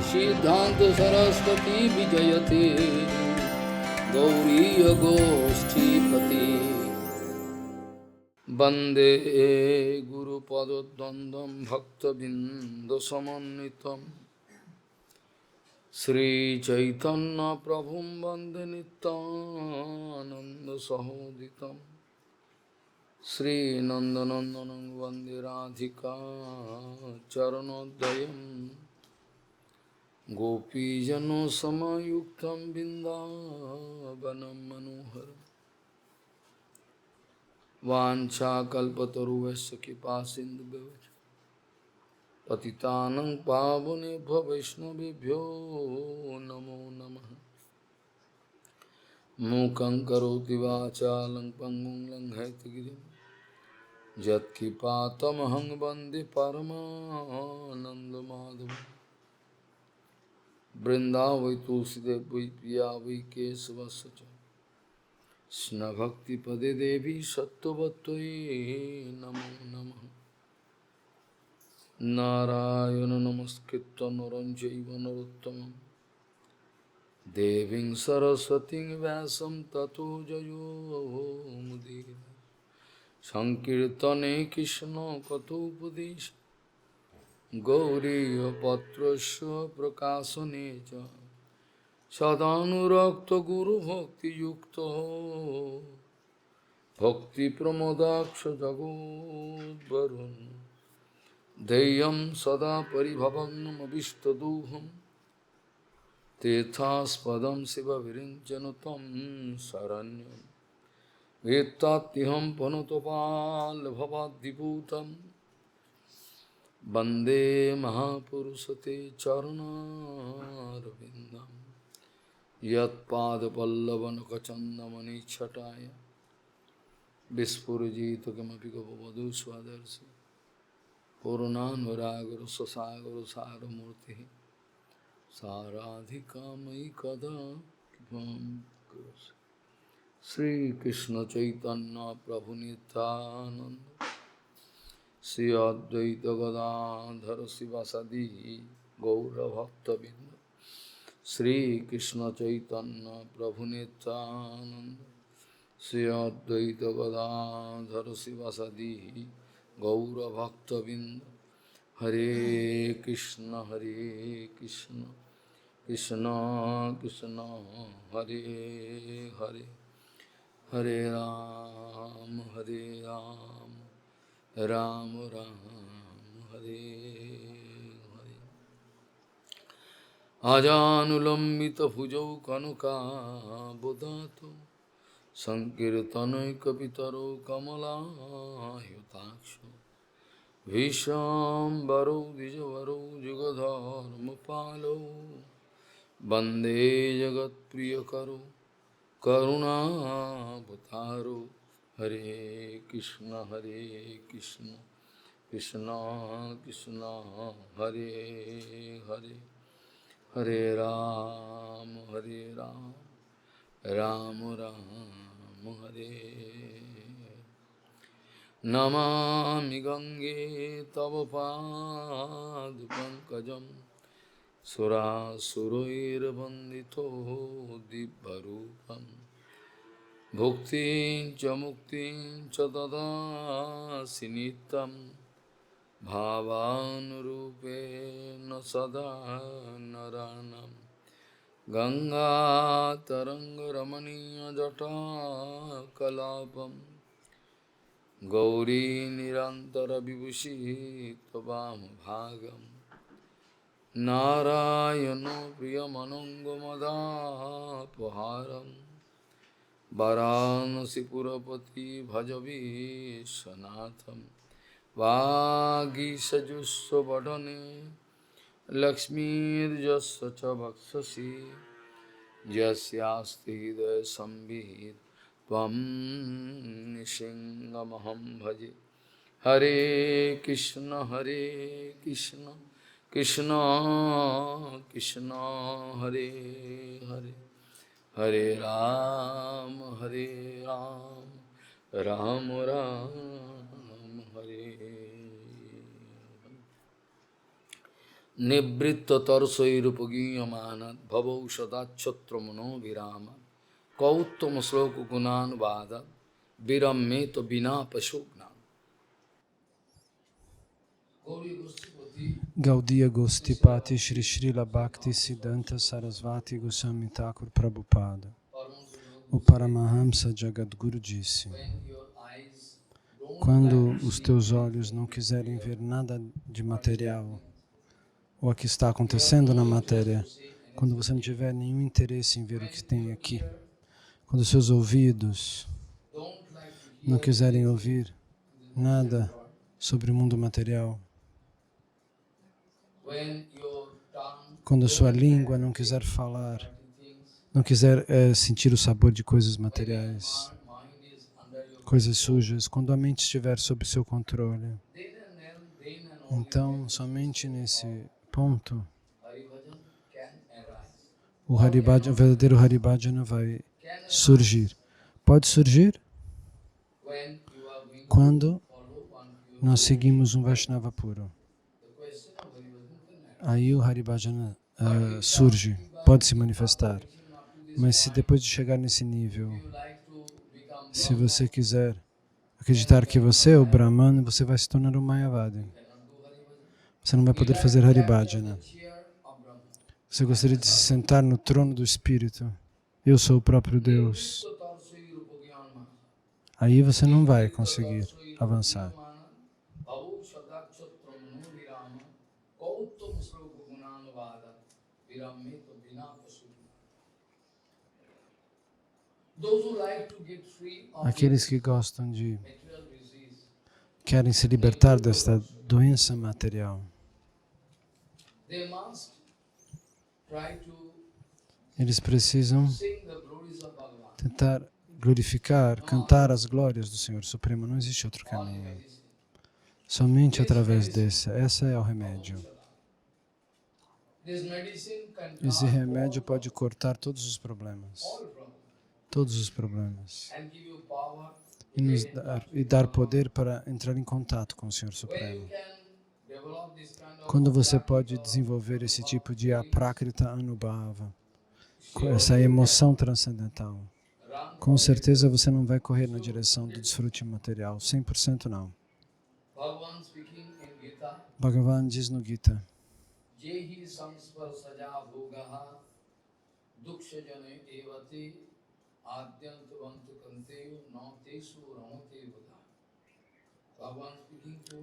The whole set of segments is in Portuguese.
सिद्धांत सरस्वती विजयते गौरी गोष्ठीपति वंदे गुरुपद्वंद्वं भक्तबिंदसमन्वितं श्रीचैतन्य प्रभुं वंदे नित्यानन्दसहोदितं श्रीनन्दनन्दनं वन्दे राधिका चरणोदयं गोपीजनसमायुक्तं बिन्दावनं मनोहरम् वाञ्छाकल्पतरुभ्यश्च कृपासिन्धुभ्यश्च पतितानं पावनेभ्यो वैष्णवेभ्यो नमो नमः। मूकं करोति वाचालं पङ्गुं लङ्घयितगिरिं यत्कृपातमहं वन्दे परमानन्दमाधवम्। वृन्दावै तुलसीदेव वै पिया वै केशवस्य च कृष्ण भक्ति पदे देवी सत्ववत्त्वयि नमो नमः। नारायण नमस्कृत्य नरं चैव नरोत्तमं देवीं सरस्वतीं व्यासं ततो जयो मुदीरये। संकीर्तने कृष्ण कथोपदेश गौरीयपत्रस्य प्रकाशने च सदानुरक्त गुरु भक्ति युक्तो भक्ति प्रमोदाक्ष जगोद्वरुन् देयं सदा परिभवग्नमभिष्टदोहं तीर्थास्पदं शिवविरिञ्चनु तं शरण्यं एतात्यहं पनुतपाल्भवाद्दिपूतं वन्दे महापुरुषते चरणारविन्दम् यत्पादपल्लवनखचन्दमणिच्छटाय विस्फुरजित किमपि गपवधू स्वदर्शि पूर्णानुरागरससागरसारमूर्तिः साराधिकामयि कदा कृपां करोसि। श्रीकृष्ण चैतन्य प्रभु नित्यानन्द श्री अद्वैत गदाधर शिवासादि गौरभक्तबिंद श्री कृष्ण चैतन्य प्रभु नित्यानंद श्री अद्वैत गदाधर शिवासादि गौरभक्तबिंद। हरे कृष्ण कृष्ण कृष्ण हरे हरे हरे राम राम राम हरे हरे। आजानुलंबित भुजौ कनकाबुदातो संकीर्तनैकपितरो कमलायुताक्षो भीष्माम्बरो द्विजवरो जुगधर्मपालो वन्दे जगत्प्रियकरो करुणावतारो। हरे कृष्ण कृष्ण कृष्ण हरे हरे हरे राम राम राम हरे। नमामि गंगे तव पादपङ्कजं सुरासुरैर्वन्दितो दिव्यरूपं भुक्तिं च मुक्तिं च ददासि नित्यं भावानुरूपेण सदा नराणां। गंगातरङ्गरमणीयजटाकलापं गौरी निरन्तरविभूषि त्ववामभागं नारायणो प्रियमनङ्गमदापहारं वाराणसीपुरपति भजवीशनाथं। वागीसजुस्वदने लक्ष्मीर्यस्य च वक्षसि यस्यास्ति हृदयसंवित् त्वं निशिङ्गमहं भजे। हरे कृष्ण कृष्ण कृष्ण हरे हरे हरे राम राम राम हरे। Nivritta tarsairupagiyamanat bhavau sadachatra virama kauttama sloka gunan vada virammeta vina pasugna. Gaudiya Gostipati Shri Srila Bhakti Siddhanta Sarasvati Goswami Thakur Prabhupada. O Paramahamsa Jagadguru disse: quando os teus olhos não quiserem ver nada de material, ou o que está acontecendo na matéria, quando você não tiver nenhum interesse em ver o que tem aqui, quando os seus ouvidos não quiserem ouvir nada sobre o mundo material, quando a sua língua não quiser falar, não quiser sentir o sabor de coisas materiais, coisas sujas, quando a mente estiver sob seu controle, então somente nesse ponto o verdadeiro Haribhajana vai surgir. Pode surgir quando nós seguimos um Vaishnava puro. Aí o Haribhajana surge, pode se manifestar. Mas se depois de chegar nesse nível, se você quiser acreditar que você é o Brahman, você vai se tornar um Mayavadi. Você não vai poder fazer Haribhajana. Você gostaria de se sentar no trono do Espírito. Eu sou o próprio Deus. Aí você não vai conseguir avançar. Aqueles que gostam de, querem se libertar desta doença material, eles precisam tentar glorificar, cantar as glórias do Senhor Supremo. Não existe outro caminho. Somente através desse. Esse é o remédio. Esse remédio pode cortar todos os problemas. Todos os problemas. E dar poder para entrar em contato com o Senhor Supremo. Quando você pode desenvolver esse tipo de aprakrita anubhava, essa emoção transcendental, com certeza você não vai correr na direção do desfrute material, 100% não. Bhagavan diz no Gita: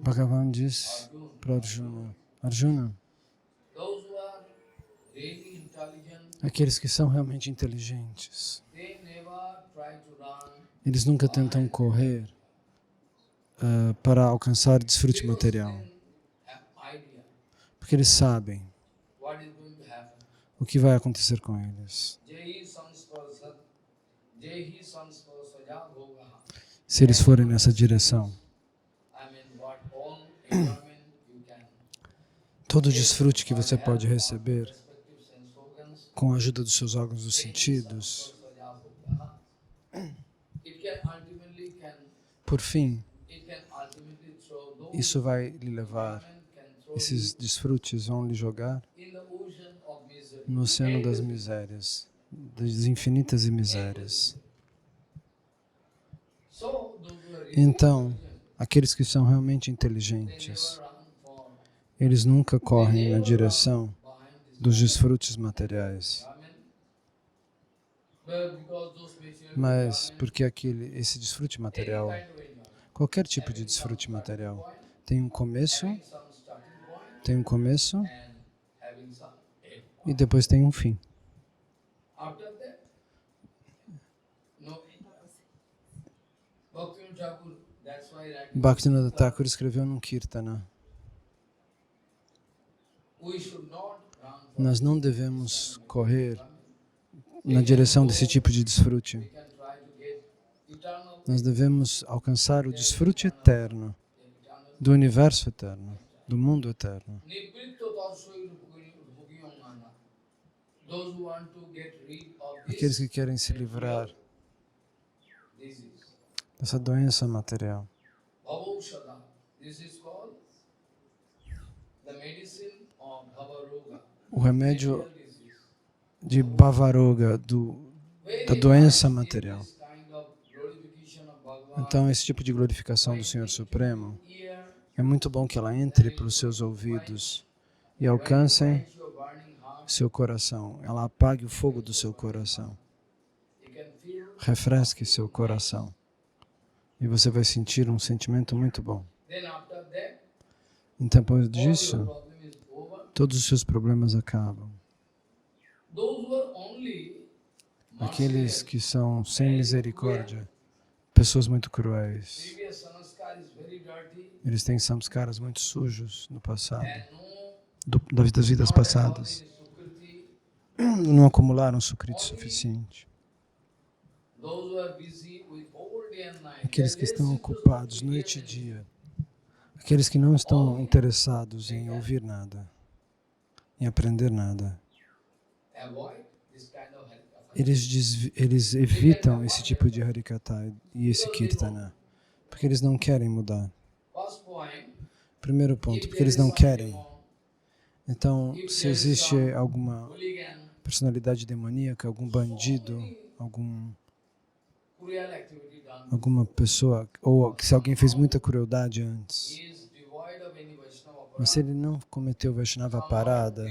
Bhagavan diz para Arjuna: Arjuna, aqueles que são realmente inteligentes, eles nunca tentam correr para alcançar desfrute material, porque eles sabem o que vai acontecer com eles. Se eles forem nessa direção, todo o desfrute que você pode receber com a ajuda dos seus órgãos dos sentidos, por fim, isso vai lhe levar, esses desfrutes vão lhe jogar no oceano das misérias, das infinitas misérias. Então, aqueles que são realmente inteligentes, eles nunca correm na direção dos desfrutes materiais. Mas porque esse desfrute material, qualquer tipo de desfrute material, tem um começo e depois tem um fim. Bhaktivinoda Thakur escreveu num Kirtana: nós não devemos correr na direção desse tipo de desfrute. Nós devemos alcançar o desfrute eterno, do universo eterno, do mundo eterno. Aqueles que querem se livrar dessa doença material. o remédio de Bhavaroga, da doença material. Então, esse tipo de glorificação do Senhor Supremo, é muito bom que ela entre pelos seus ouvidos e alcance seu coração. Ela apague o fogo do seu coração. Refresque seu coração. E você vai sentir um sentimento muito bom. Então, depois disso, todos os seus problemas acabam. Aqueles que são sem misericórdia, pessoas muito cruéis, eles têm samskaras muito sujos no passado, das vidas passadas. Não acumularam sukriti suficiente. Aqueles que estão ocupados noite e dia, aqueles que não estão interessados em ouvir nada, em aprender nada, eles evitam esse tipo de Harikatha e esse Kirtana, porque eles não querem mudar. Primeiro ponto, porque eles não querem. Então, se existe alguma personalidade demoníaca, algum bandido, alguma pessoa, ou se alguém fez muita crueldade antes, mas se ele não cometeu Vaishnava parada,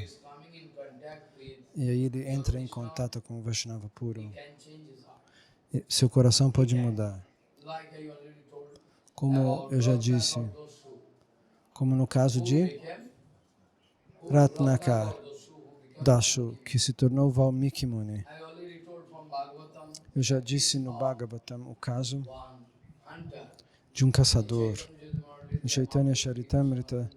e aí ele entra em contato com o Vaishnava puro, seu coração pode mudar. Como eu já disse, como no caso de Ratnakar Dashu, que se tornou Valmiki Muni. Eu já disse no Bhagavatam o caso de um caçador. Em Chaitanya Charitamrita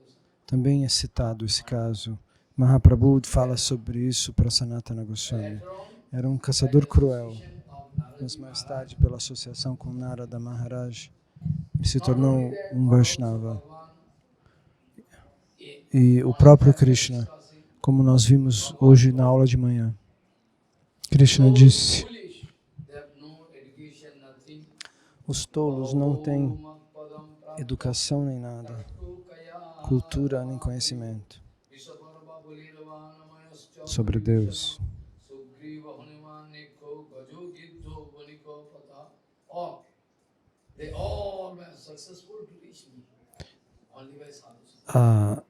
também é citado esse caso. Mahaprabhu fala sobre isso para Sanatana Goswami. Era um caçador cruel, mas mais tarde, pela associação com Narada Maharaj, ele se tornou um Vaishnava. E o próprio Krishna, como nós vimos hoje na aula de manhã, Krishna disse: os tolos não têm educação nem nada, cultura nem conhecimento sobre Deus.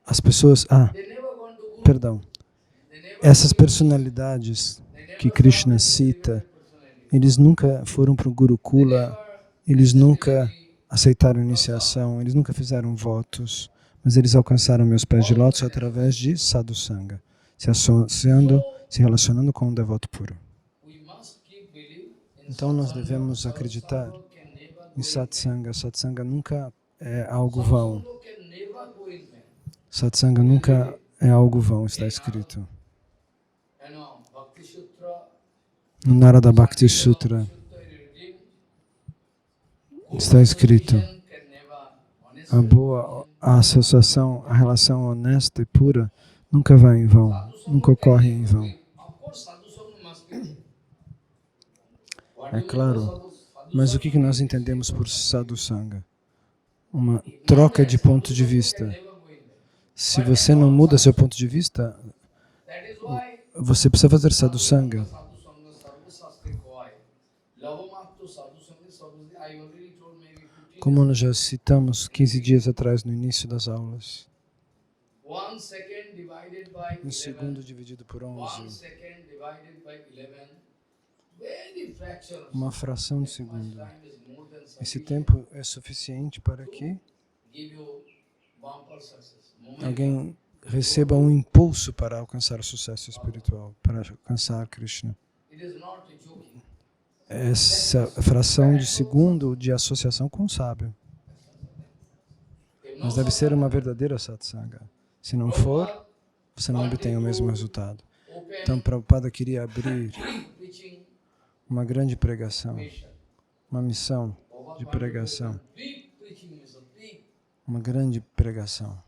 As pessoas, perdão, essas personalidades que Krishna cita, eles nunca foram para o Gurukula, eles nunca aceitaram iniciação, eles nunca fizeram votos, mas eles alcançaram meus pés de lótus através de sadhusanga, se associando, se relacionando com um devoto puro. Então nós devemos acreditar em satsanga. Satsanga nunca é algo vão. Satsanga nunca é algo vão, está escrito. No Narada Bhakti Sutra está escrito: a associação, a relação honesta e pura nunca vai em vão, nunca ocorre em vão. É claro, mas o que nós entendemos por sadhusanga? Uma troca de ponto de vista. Se você não muda seu ponto de vista, você precisa fazer sadhusanga. Como nós já citamos 15 dias atrás no início das aulas. Um segundo dividido por 11. Uma fração de segundo. Esse tempo é suficiente para que alguém receba um impulso para alcançar o sucesso espiritual, para alcançar Krishna. Essa fração de segundo de associação com o sábio. Mas deve ser uma verdadeira satsanga. Se não for, você não obtém o mesmo resultado. Então, Prabhupada queria abrir uma grande pregação, uma missão de pregação, uma grande pregação.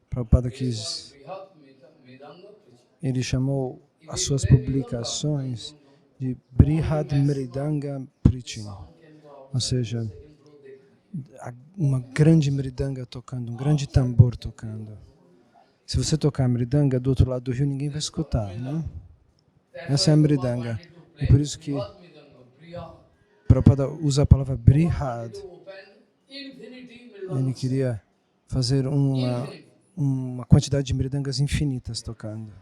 Prabhupada quis, ele chamou as suas publicações de Brihad Mridanga Preaching, ou seja, uma grande mridanga tocando, um grande tambor tocando. Se você tocar a mridanga do outro lado do rio, ninguém vai escutar, né? Essa é a mridanga. E por isso que Prabhupada usa a palavra brihad. Ele queria fazer uma quantidade de mridangas infinitas tocando,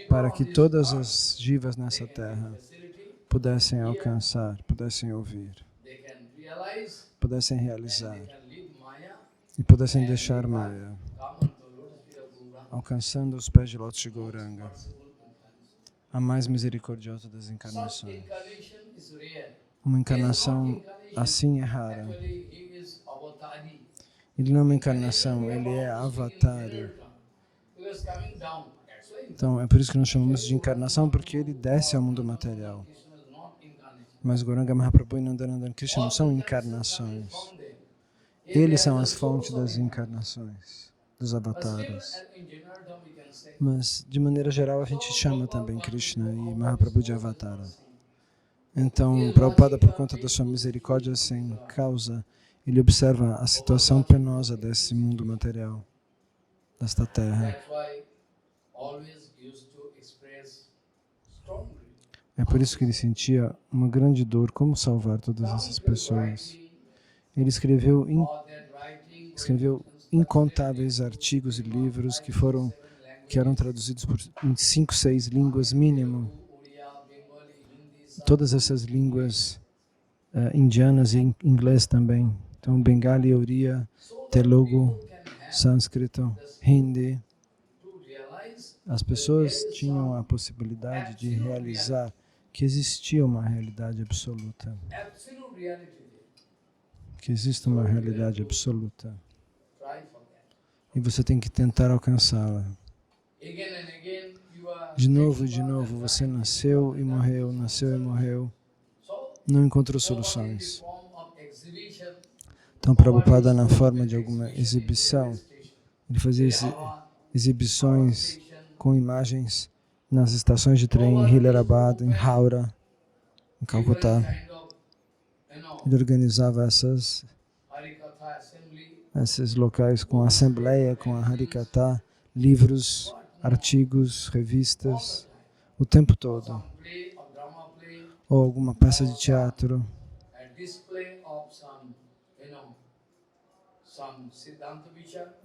para que todas as jivas nessa terra pudessem alcançar, pudessem ouvir, pudessem realizar e pudessem deixar Maya, alcançando os pés de lótus de Gauranga, a mais misericordiosa das encarnações. Uma encarnação assim é rara. Ele não é uma encarnação, ele é avatário. Então, é por isso que nós chamamos de encarnação, porque ele desce ao mundo material. Mas Gauranga Mahaprabhu e Nandanandan Krishna não são encarnações. Eles são as fontes das encarnações, dos avatares. Mas, de maneira geral, a gente chama também Krishna e Mahaprabhu de avatara. Então, Prabhupada, por conta da sua misericórdia sem causa, ele observa a situação penosa desse mundo material, desta terra. É por isso que ele sentia uma grande dor, como salvar todas essas pessoas. Ele escreveu incontáveis artigos e livros que eram traduzidos em 5, 6 línguas mínimo. Todas essas línguas indianas e inglês também. Então, Bengali, Oriya, Telugu, Sânscrito, Hindi. As pessoas tinham a possibilidade de realizar que existia uma realidade absoluta. Que existe uma realidade absoluta. E você tem que tentar alcançá-la. De novo e de novo, você nasceu e morreu, não encontrou soluções. Então, Prabhupada, na forma de alguma exibição, ele fazia exibições com imagens nas estações de trem em Hyderabad, em Howrah, em Calcutá. Ele organizava esses locais com assembleia, com a Harikatha, livros, artigos, revistas, o tempo todo. Ou alguma peça de teatro.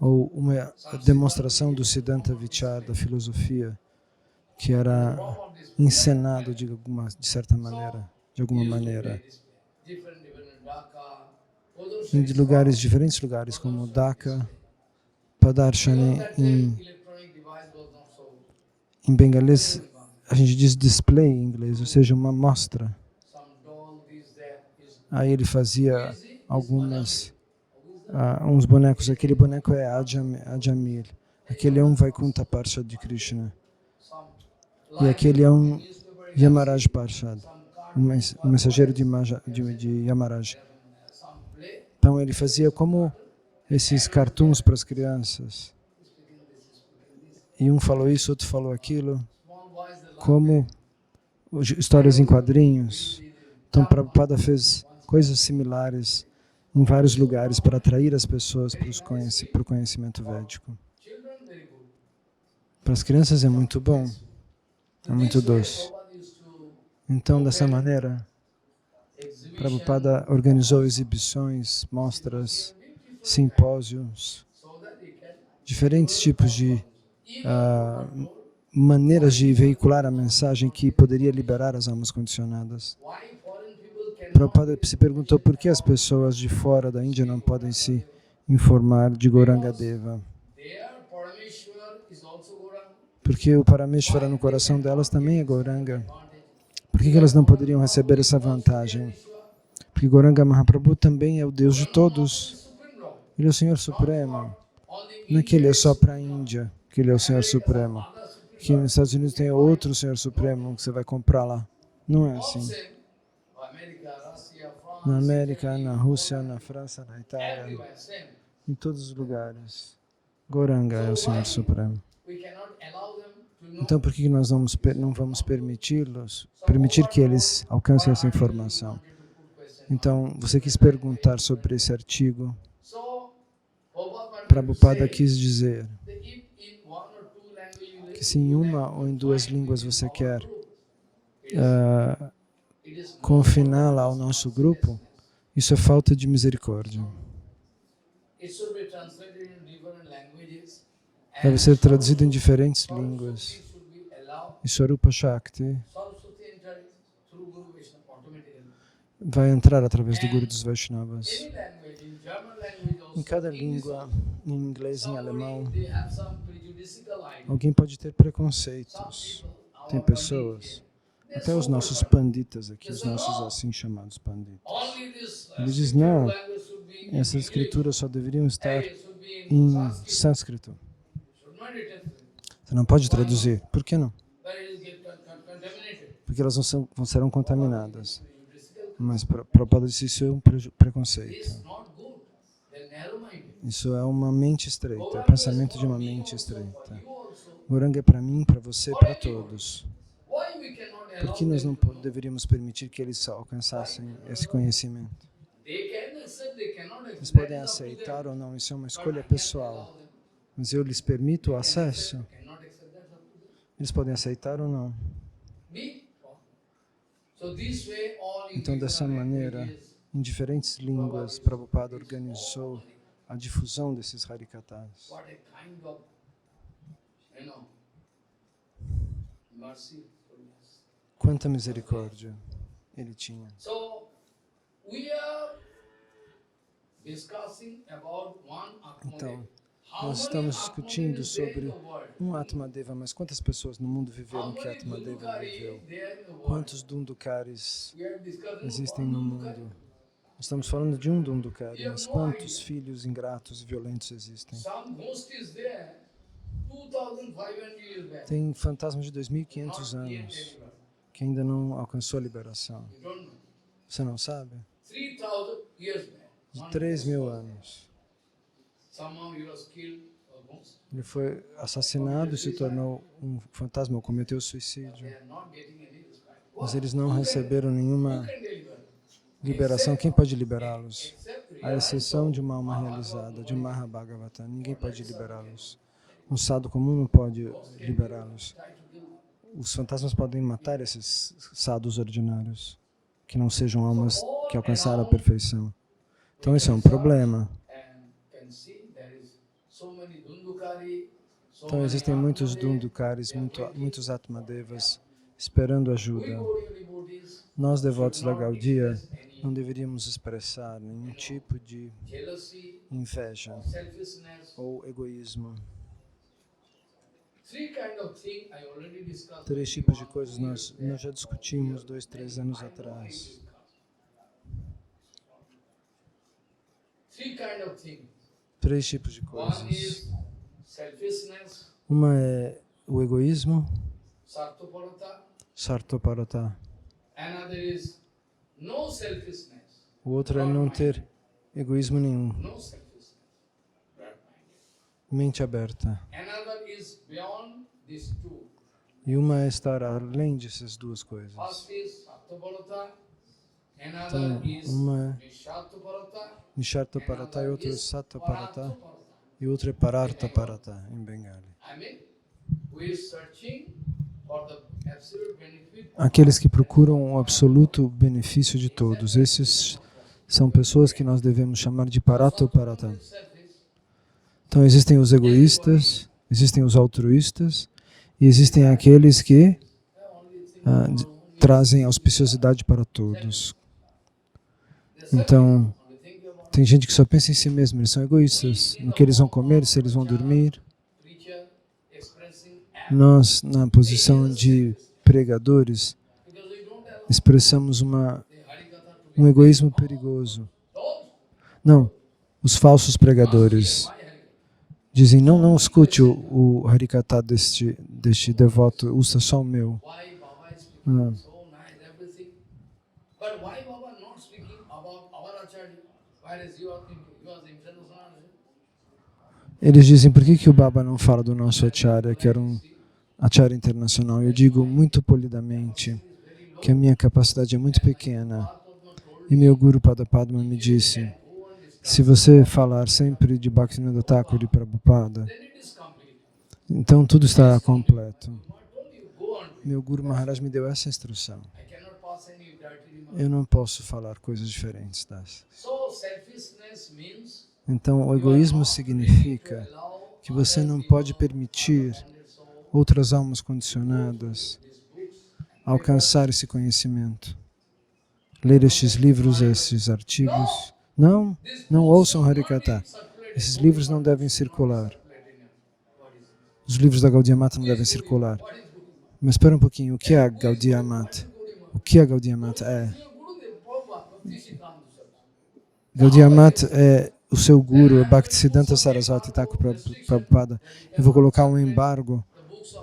Ou uma demonstração do Siddhanta Vichar, da filosofia, que era encenado de certa maneira, de alguma maneira. Em diferentes lugares, como Dhaka, Padarshani, em bengalês, a gente diz display em inglês, ou seja, uma mostra. Aí ele fazia uns bonecos, aquele boneco é Ajamil, aquele é um Vaikuntha Parshad de Krishna, e aquele é um Yamaraj Parshad, um mensageiro de Yamaraj. Então ele fazia como esses cartoons para as crianças. E um falou isso, outro falou aquilo, como histórias em quadrinhos. Então Prabhupada fez coisas similares em vários lugares para atrair as pessoas para o conhecimento védico. Para as crianças é muito bom, é muito doce. Então, dessa maneira, Prabhupada organizou exibições, mostras, simpósios, diferentes tipos de maneiras de veicular a mensagem que poderia liberar as almas condicionadas. Prabhupada se perguntou por que as pessoas de fora da Índia não podem se informar de Gauranga Deva. Porque o Parameshvara no coração delas também é Gauranga. Por que elas não poderiam receber essa vantagem? Porque Gauranga Mahaprabhu também é o Deus de todos. Ele é o Senhor Supremo. Não é que Ele é só para a Índia, que Ele é o Senhor Supremo. Que nos Estados Unidos tem outro Senhor Supremo que você vai comprar lá. Não é assim. Na América, na Rússia, na França, na Itália, em todos os lugares. Gauranga é o Senhor Supremo. Então, por que nós não vamos permitir que eles alcancem essa informação? Então, você quis perguntar sobre esse artigo. So, Prabhupada Prabhupada said quis dizer that if in one or two languages you que se em uma ou em duas línguas você quer it is confiná-la ao nosso grupo, isso é falta de misericórdia. it should be translated in different languages. Deve ser traduzido em diferentes línguas. Should be allowed. E Swarupa Shakti Saraswati enters through Guru Vaishnava automatically. vai entrar através do Guru dos Vaishnavas. Any language, in German language also, Em cada língua, em inglês, em alemão, they have some prejudicial idea. alguém pode ter preconceitos. Tem pessoas, até os nossos panditas aqui, os nossos assim chamados panditas. Only this Eles dizem, não, language should be in essas escrituras só deveriam estar English, should be in em Sanskrit, sânscrito. should not be translated. Você não pode traduzir. Por que não? But it is get contaminated. Porque elas serão contaminadas. Mas Prabhupada disse isso é um preconceito. It's not good. They're narrow-minded. Isso é uma mente estreita, é o pensamento de uma mente estreita. Goranga é para mim, para você, para todos. Why we cannot Por allow que nós them não to know? deveríamos permitir que eles alcançassem esse conhecimento? They can accept, they cannot Eles accept. podem aceitar ou não, isso é uma escolha pessoal. Mas eu lhes permito o acesso. Cannot accept, that's up to them. Eles podem aceitar ou não. Me? So this way all in Então, dessa different maneira, languages, em diferentes línguas, Prabhupada organizou a difusão desses harikatas. what a kind of, mercy for us. Quanta misericórdia ele tinha. So we are discussing about one Então, Atmadeva. How nós many estamos discutindo Atmadevas there in sobre the world? um Atmadeva, mas quantas pessoas no mundo How viveram que many Atmadeva Dundukari viveu? there in the world? Quantos Dundukaris We are discussing existem one no Dundukari. mundo? Nós estamos falando de um Dundukari, mas quantos filhos ingratos e violentos existem? Some ghost is there 2,500 years back. Tem fantasmas de 2.500 Not yet anos delivered. que ainda não alcançou a liberação. You don't know. Você não sabe? 3,000 years back. De One 3.000 ghost was anos. there. Somehow he was killed almost. Ele foi assassinado e se tornou um fantasma, ou cometeu They suicídio. are not getting any respect. Mas eles não receberam nenhuma Who can deliver? liberação. Quem pode liberá-los? Except A exceção de uma alma realizada, de um Mahabhagavata. Ninguém pode liberá-los. Um sadhu comum não pode liberá-los. try to kill. Os fantasmas podem matar esses sadhus ordinários, que não sejam almas que alcançaram a perfeição. Então isso é um problema. And can see there is so many Dundukari, so Então many existem muitos Atmadevas. Dundukaris, muitos Atmadevas esperando We ajuda. Gaudiya devotees Nós, devotos da should not Gaudiya, express any não deveríamos expressar nenhum tipo de jealousy, inveja selfishness. ou egoísmo. Three kind of thing I already discussed. 3 tipos de coisas nós já discutimos 2, 3 anos atrás. Three kind of thing. 3 tipos de One coisas. is selfishness, Uma é o egoísmo, sarthoparata. sartoparata. Another is no selfishness, O outro é não ter egoísmo nenhum, no selfishness, broad-minded. mente aberta. Another is beyond these two. E uma é estar além dessas duas coisas. First is sarthoparata. Então, Another is uma é nisharthoparata. Nishartaparata e Another outro é is Sattaparata parathoparata. e outro é Parartaparata em Bengali. I mean, we are searching for the absolute benefit. Aqueles que procuram o absoluto benefício de todos. Esses são pessoas que nós devemos chamar de Paratoparata. Então existem os egoístas, existem os altruístas e existem aqueles que trazem auspiciosidade para todos. Então, tem gente que só pensa em si mesmo, eles são egoístas, no que eles vão comer, se eles vão dormir. Preacher expressing Nós, na posição de pregadores, because we don't have expressamos the Harikatha to um egoísmo perigoso. those Não, os falsos pregadores my Harikatha. dizem, não escute o Harikatha deste devoto, usa só o meu. Why Baba is speaking Ah. so nice, everything. But why Baba not speaking about our Acharya? Whereas you are thinking, you are the international Acharya. Eles dizem, por que o Baba não fala do nosso Acharya, que era um Acharya internacional? Eu digo muito polidamente que a minha capacidade é muito pequena. E meu Guru Padapadma me disse, se você falar sempre de Bhaktivinoda Thakur e Prabhupada, então tudo estará completo. Meu Guru Maharaj me deu essa instrução. Eu não posso falar coisas diferentes dessas. Então, o egoísmo significa que você não pode permitir outras almas condicionadas alcançar esse conhecimento. Ler estes livros, esses artigos. Não ouçam Harikatha. Esses livros não devem circular. Os livros da Gaudiya Mata não devem circular. Mas espera um pouquinho, o que é a Gaudiya Mata? O que a Gaudiya Mata é? Gaudiya Mata é o seu guru, é Bhaktisiddhanta Sarasvati Thakur Prabhupada. Eu vou colocar um embargo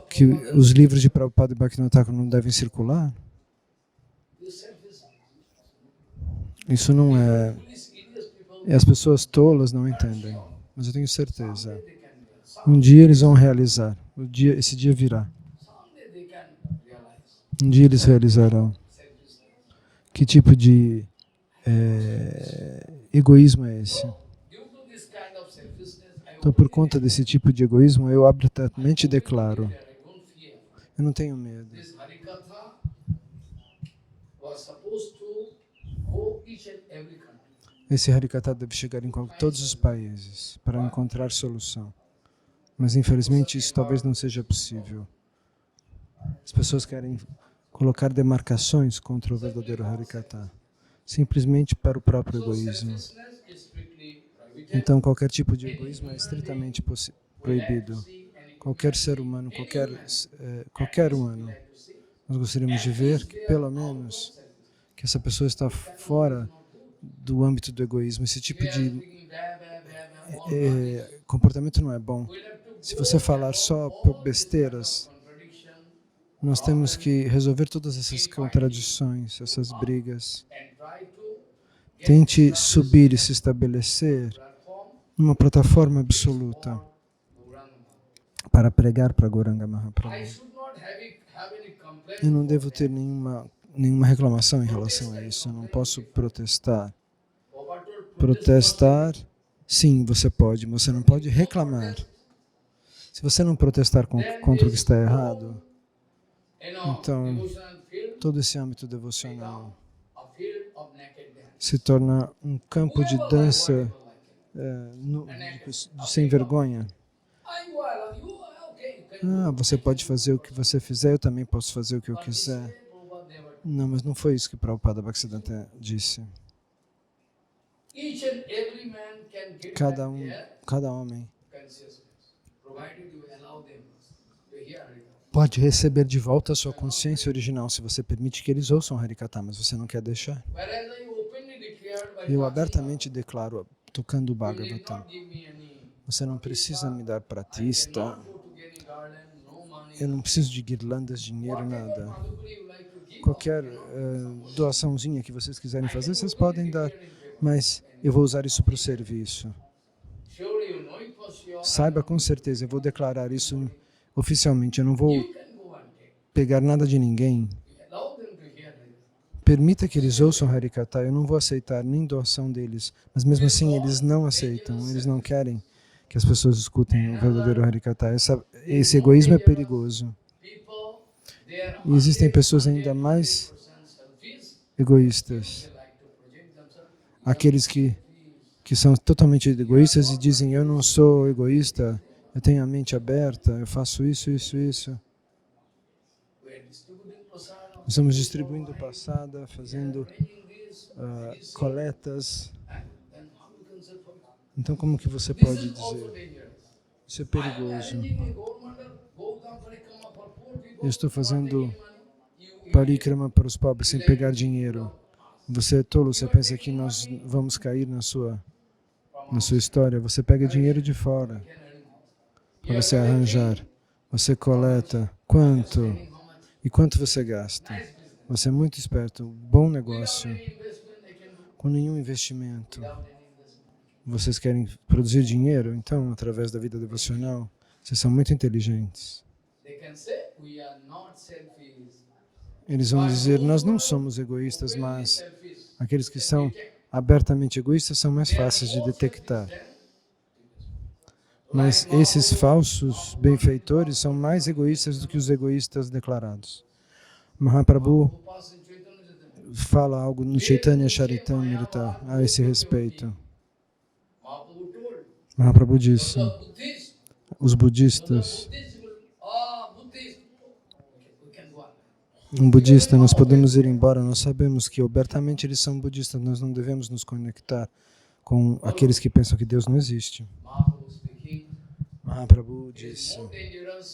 que os livros de Prabhupada e Bhaktivinoda Thakur não devem circular? Isso não é... E as pessoas tolas não entendem, mas eu tenho certeza. Um dia eles vão realizar, esse dia virá. Um dia eles realizarão. Que tipo de egoísmo é esse? Então, por conta desse tipo de egoísmo, eu abertamente declaro, eu não tenho medo. Esse Harikatha deve chegar em todos os países para encontrar solução. Mas, infelizmente, isso talvez não seja possível. As pessoas querem colocar demarcações contra o verdadeiro Harikatha, simplesmente para o próprio egoísmo. Então, qualquer tipo de egoísmo é estritamente proibido. Qualquer ser humano, qualquer humano, nós gostaríamos de ver que, pelo menos, que essa pessoa está fora do âmbito do egoísmo. Esse tipo de comportamento não é bom. Se você falar só besteiras, nós temos que resolver todas essas contradições, essas brigas. Tente subir e se estabelecer numa plataforma absoluta para pregar para Gauranga Mahaprabhu. Eu não devo ter nenhuma reclamação em relação a isso. Eu não posso protestar. Protestar, sim, você pode. Você não pode reclamar. Se você não protestar contra o que está errado, então todo esse âmbito devocional se torna um campo de dança sem vergonha. Você pode fazer o que você fizer, eu também posso fazer o que eu quiser. Não, mas não foi isso que Prabhupada Bhaktisiddhanta disse. Cada homem pode receber de volta a sua consciência original se você permite que eles ouçam Harikatha, mas você não quer deixar. Eu abertamente declaro, tocando o Bhagavatam, você não precisa me dar pratista, eu não preciso de guirlandas, dinheiro, nada. Qualquer doaçãozinha que vocês quiserem fazer, vocês podem dar, mas eu vou usar isso para o serviço. Saiba com certeza, eu vou declarar isso oficialmente, eu não vou pegar nada de ninguém. Permita que eles ouçam Harikatha, eu não vou aceitar nem doação deles, mas mesmo assim eles não aceitam, eles não querem que as pessoas escutem o verdadeiro Harikatha. Esse egoísmo é perigoso. E existem pessoas ainda mais egoístas. Aqueles que são totalmente egoístas e dizem, eu não sou egoísta, eu tenho a mente aberta, eu faço isso. Nós estamos distribuindo passada, fazendo coletas. Então, como que você pode dizer? Isso é perigoso. Eu estou fazendo parikrama para os pobres sem pegar dinheiro. Você é tolo, você pensa que nós vamos cair na sua história. Você pega dinheiro de fora para você arranjar. Você coleta. Quanto? E quanto você gasta? Você é muito esperto. Bom negócio. Com nenhum investimento. Vocês querem produzir dinheiro? Então, através da vida devocional, vocês são muito inteligentes. Eles vão dizer, nós não somos egoístas, mas Aqueles que são abertamente egoístas são mais fáceis de detectar. Mas esses falsos benfeitores são mais egoístas do que os egoístas declarados. Mahaprabhu fala algo no Chaitanya Charitamrita a esse respeito. Mahaprabhu disse, os budistas, um budista, nós podemos ir embora, nós sabemos que abertamente eles são budistas, nós não devemos nos conectar com aqueles que pensam que Deus não existe. Mahaprabhu disse,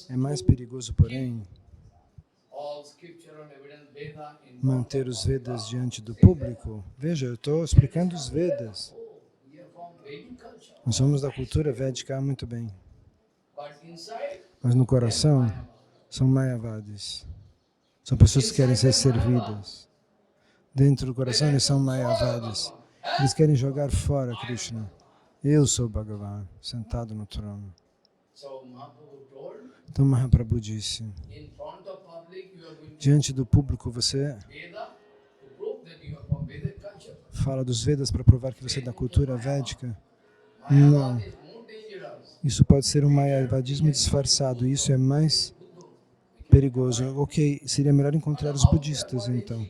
é mais perigoso, porém, manter os Vedas diante do público. Veja, eu estou explicando os Vedas. Nós somos da cultura védica muito bem. Mas no coração, são Mayavadis. São pessoas que querem ser servidas. Dentro do coração, eles são Mayavadis. Eles querem jogar fora Krishna. Eu sou Bhagavan, sentado no trono. Então Mahaprabhu disse, diante do público você fala dos Vedas para provar que você é da cultura védica? Não. Isso pode ser um mayavadismo disfarçado, isso é mais perigoso. Ok, seria melhor encontrar os budistas então.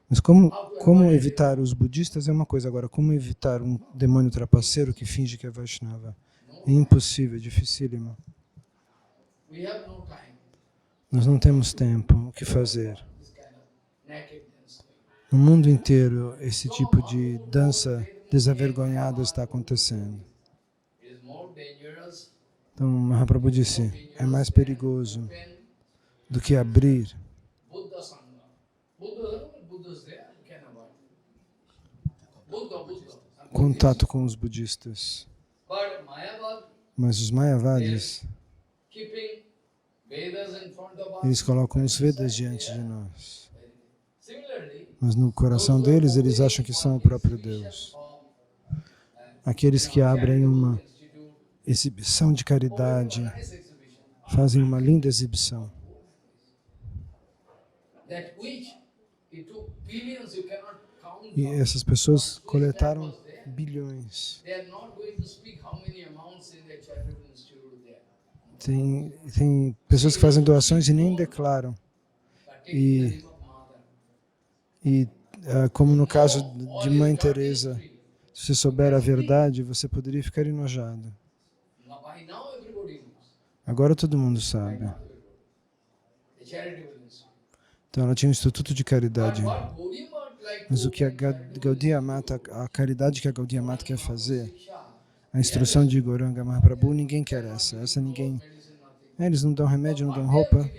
Mas como evitar os budistas é uma coisa, agora como evitar um demônio trapaceiro que finge que é Vaishnava? É impossível, é dificílimo. Nós não temos tempo, o que fazer? No mundo inteiro, esse tipo de dança desavergonhada está acontecendo. Então, Mahaprabhu disse, é mais perigoso do que abrir contato com os budistas. Mas os Mayavadis, eles colocam os Vedas diante de nós. Mas no coração deles, eles acham que são o próprio Deus. Aqueles que abrem uma exibição de caridade, fazem uma linda exibição. E essas pessoas coletaram bilhões. Tem pessoas que fazem doações e nem declaram. Como no caso de Mãe Teresa, se você souber a verdade, você poderia ficar enojado. Agora todo mundo sabe. Então ela tinha um instituto de caridade. Mas o que a Gaudiya Mata, a caridade que a Gaudiya Mata quer fazer, a instrução de Gauranga Mahaprabhu, ninguém quer essa. Essa ninguém... Eles não dão remédio, não dão roupa.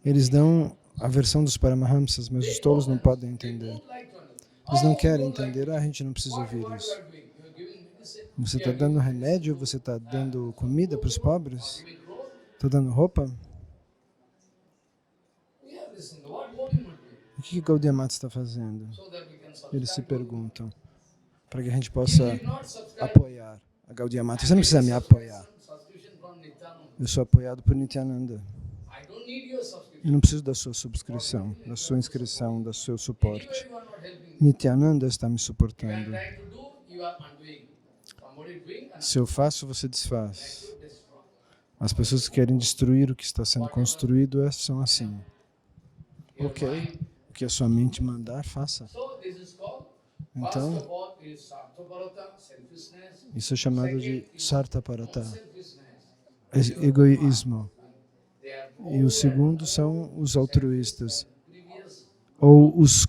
Eles dão a versão dos Paramahamsas, mas os tolos não podem entender. Eles não querem entender, a gente não precisa ouvir isso. Você está dando remédio, você está dando comida para os pobres? Está dando roupa? O que Gaudiya Mata está fazendo? Eles se perguntam, para que a gente possa apoiar a Gaudiya Mata. Você não precisa me apoiar. Eu sou apoiado por Nityananda. Eu não preciso da sua subscrição, da sua inscrição, do seu suporte. Nityananda está me suportando. Se eu faço, você desfaz. As pessoas que querem destruir o que está sendo construído são assim. Ok, o que a sua mente mandar, faça. Então, isso é chamado de Sartaparata, egoísmo. E o segundo são os altruístas, ou os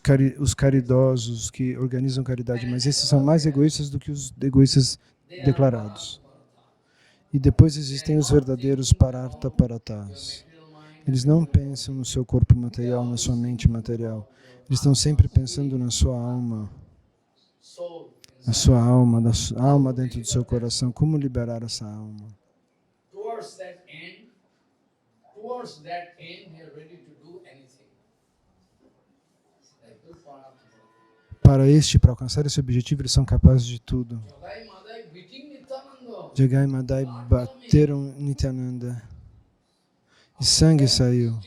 caridosos que organizam caridade, mas esses são mais egoístas do que os egoístas declarados. E depois existem os verdadeiros Pararthaparatas. Eles não pensam no seu corpo material, na sua mente material. Eles estão sempre pensando na sua alma. Na sua alma, da sua alma dentro do seu coração. Como liberar essa alma? Para alcançar esse objetivo, eles são capazes de tudo. Jagai e Madai bateram Nityananda. E sangue saiu.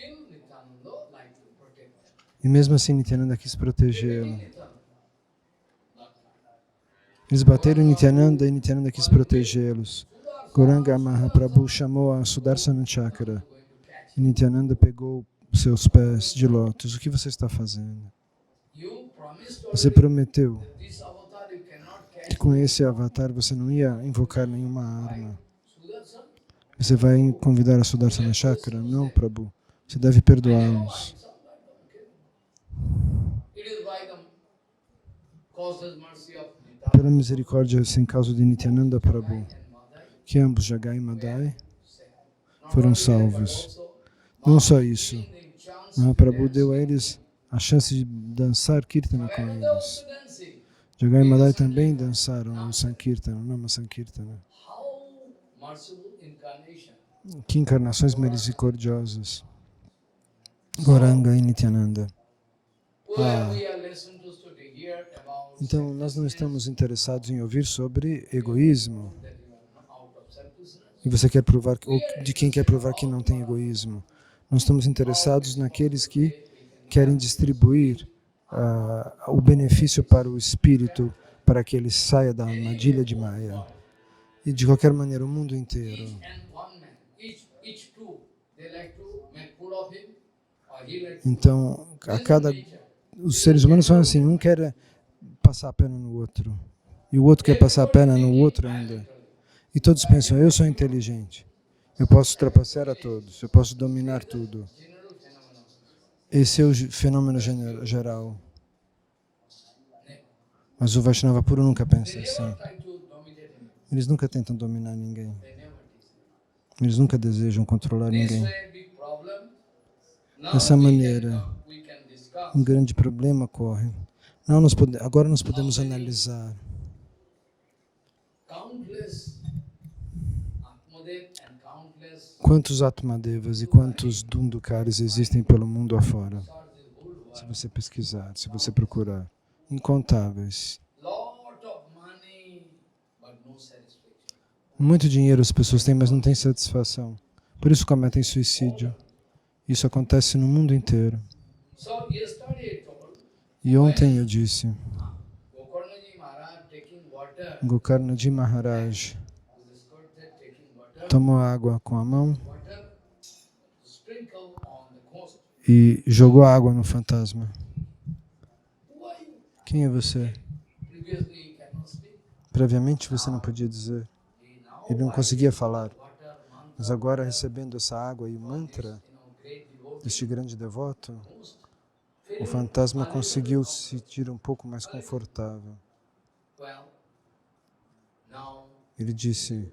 E mesmo assim Nityananda quis protegê-lo. Eles bateram em Nityananda e Nityananda quis protegê-los. Gauranga Mahaprabhu chamou a Sudarsana Chakra. E Nityananda pegou seus pés de lótus. O que você está fazendo? Você prometeu que com esse avatar você não ia invocar nenhuma arma. Você vai convidar a Sudarsana Chakra? Não, Prabhu. Você deve perdoá-los. Pela misericórdia sem causa de Nityananda Prabhu, que ambos, Jagai e Madai, foram salvos. Não só isso, Mahaprabhu deu a eles a chance de dançar Kirtana com eles. Jagai e Madai também dançaram o Sankirtana, Nama Sankirtana. Que encarnações misericordiosas. Gauranga e Nityananda. Então, nós não estamos interessados em ouvir sobre egoísmo. E você quer provar, ou de quem quer provar que não tem egoísmo. Nós estamos interessados naqueles que querem distribuir o benefício para o espírito, para que ele saia da armadilha de Maya. E de qualquer maneira, o mundo inteiro. Então, os seres humanos são assim, um quer passar a perna no outro, e o outro quer passar a perna no outro ainda. E todos pensam, eu sou inteligente, eu posso ultrapassar a todos, eu posso dominar tudo. Esse é o fenômeno geral. Mas o Vaishnava puro nunca pensa assim. Eles nunca tentam dominar ninguém. Eles nunca desejam controlar ninguém. Dessa maneira, um grande problema ocorre. Agora nós podemos analisar quantos Atmadevas e quantos Dundukaris existem pelo mundo afora. Se você pesquisar, se você procurar. Incontáveis. Muito dinheiro as pessoas têm, mas não têm satisfação. Por isso cometem suicídio. Isso acontece no mundo inteiro. E ontem eu disse, Gokarnaji Maharaj tomou água com a mão e jogou água no fantasma. Quem é você? Previamente você não podia dizer. Ele não conseguia falar. Mas agora, recebendo essa água e o mantra deste grande devoto, o fantasma conseguiu se sentir um pouco mais confortável. Ele disse,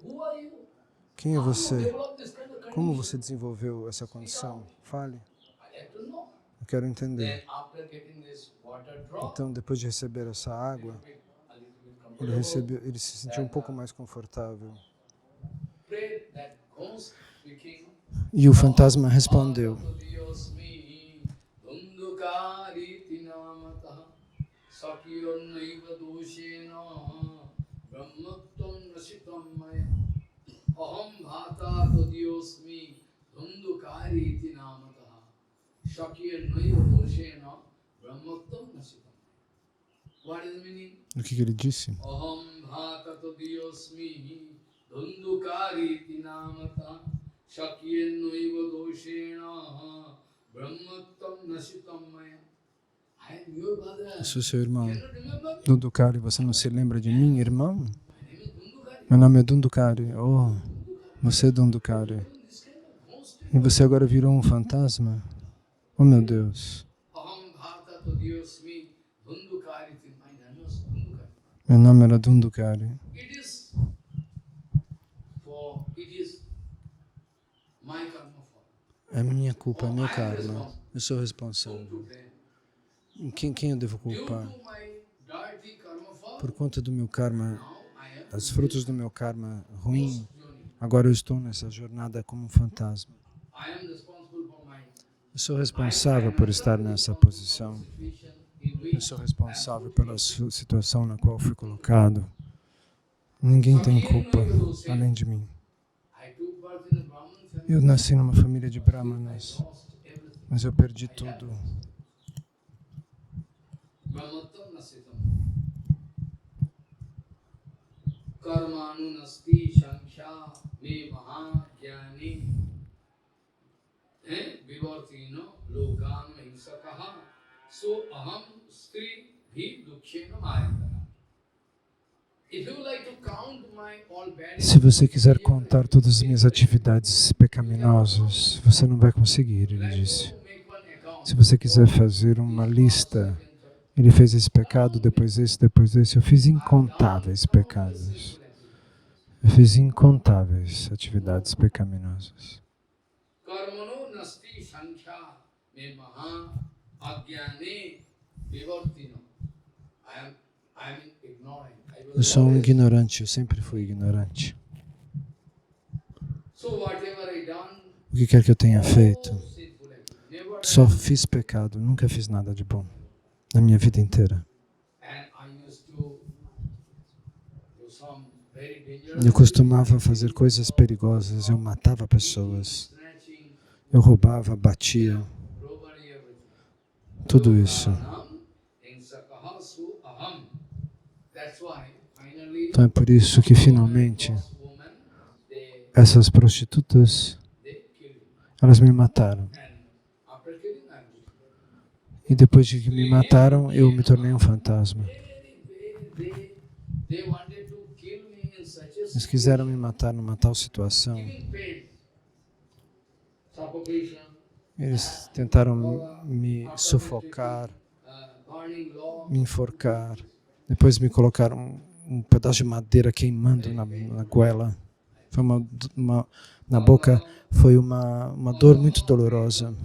quem é você? Como você desenvolveu essa condição? Fale. Eu quero entender. Então, depois de receber essa água, ele se sentiu um pouco mais confortável. E o fantasma respondeu, o que ele disse? Eu sou seu irmão, Dundukari. Você não se lembra de mim, irmão? Meu nome é Dundukari. Oh, você é Dundukari. E você agora virou um fantasma? Oh, meu Deus. Meu nome era Dundukari. É minha culpa, é meu karma. Eu sou responsável. Quem eu devo culpar? Por conta do meu karma, os frutos do meu karma ruim, agora eu estou nessa jornada como um fantasma. Eu sou responsável por estar nessa posição. Eu sou responsável pela situação na qual fui colocado. Ninguém tem culpa além de mim. Eu nasci numa família de brahmanas, mas eu perdi tudo. Brahmattam nasitam. Karmanu nasti sankhya me maha jnani vivartino lokan hinsakaha so aham stri bhi dukshena mayatana. Se você quiser contar todas as minhas atividades pecaminosas, você não vai conseguir, ele disse. Se você quiser fazer uma lista, ele fez esse pecado, depois esse, depois esse. Eu fiz incontáveis pecados. Eu fiz incontáveis atividades pecaminosas. Eu sou um ignorante, eu sempre fui ignorante. O que quer que eu tenha feito, só fiz pecado, nunca fiz nada de bom na minha vida inteira. Eu costumava fazer coisas perigosas, eu matava pessoas, eu roubava, batia, tudo isso. Então é por isso que finalmente essas prostitutas, elas me mataram. E depois de que me mataram, eu me tornei um fantasma. Eles quiseram me matar numa tal situação. Eles tentaram me sufocar, me enforcar. Depois me colocaram um pedaço de madeira queimando na goela. Foi na boca, foi uma dor muito dolorosa.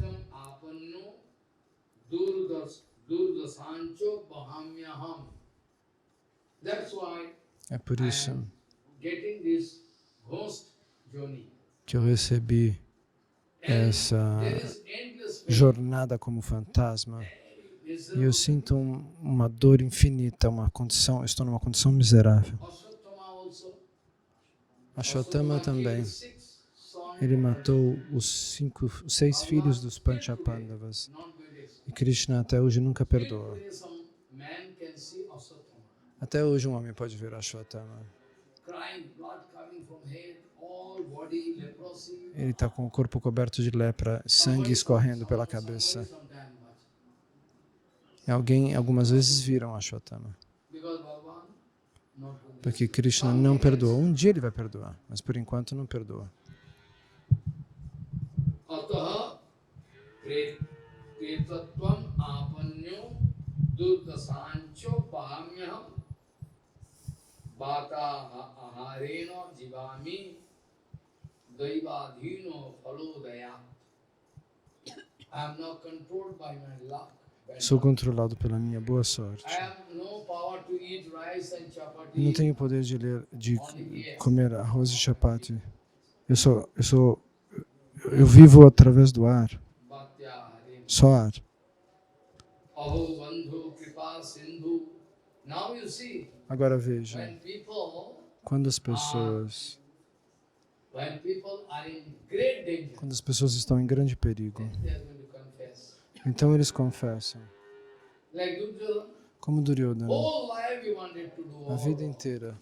É por isso que eu recebi essa jornada como fantasma. E eu sinto uma dor infinita, estou numa condição miserável. Ashwatthama também. Ele matou os 6 filhos dos Panchapandavas. E Krishna até hoje nunca perdoou. Até hoje um homem pode ver Ashwatthama. Ele está com o corpo coberto de lepra, sangue escorrendo pela cabeça. Algumas vezes viram Ashwatthama. Porque Krishna não perdoou. Um dia ele vai perdoar, mas por enquanto não perdoa. Sou controlado pela minha boa sorte. Eu não tenho poder de comer arroz e chapati. Eu vivo através do ar. Só ar. Agora veja, quando as pessoas estão em grande perigo, então eles confessam. Como Duryodhana, a vida inteira.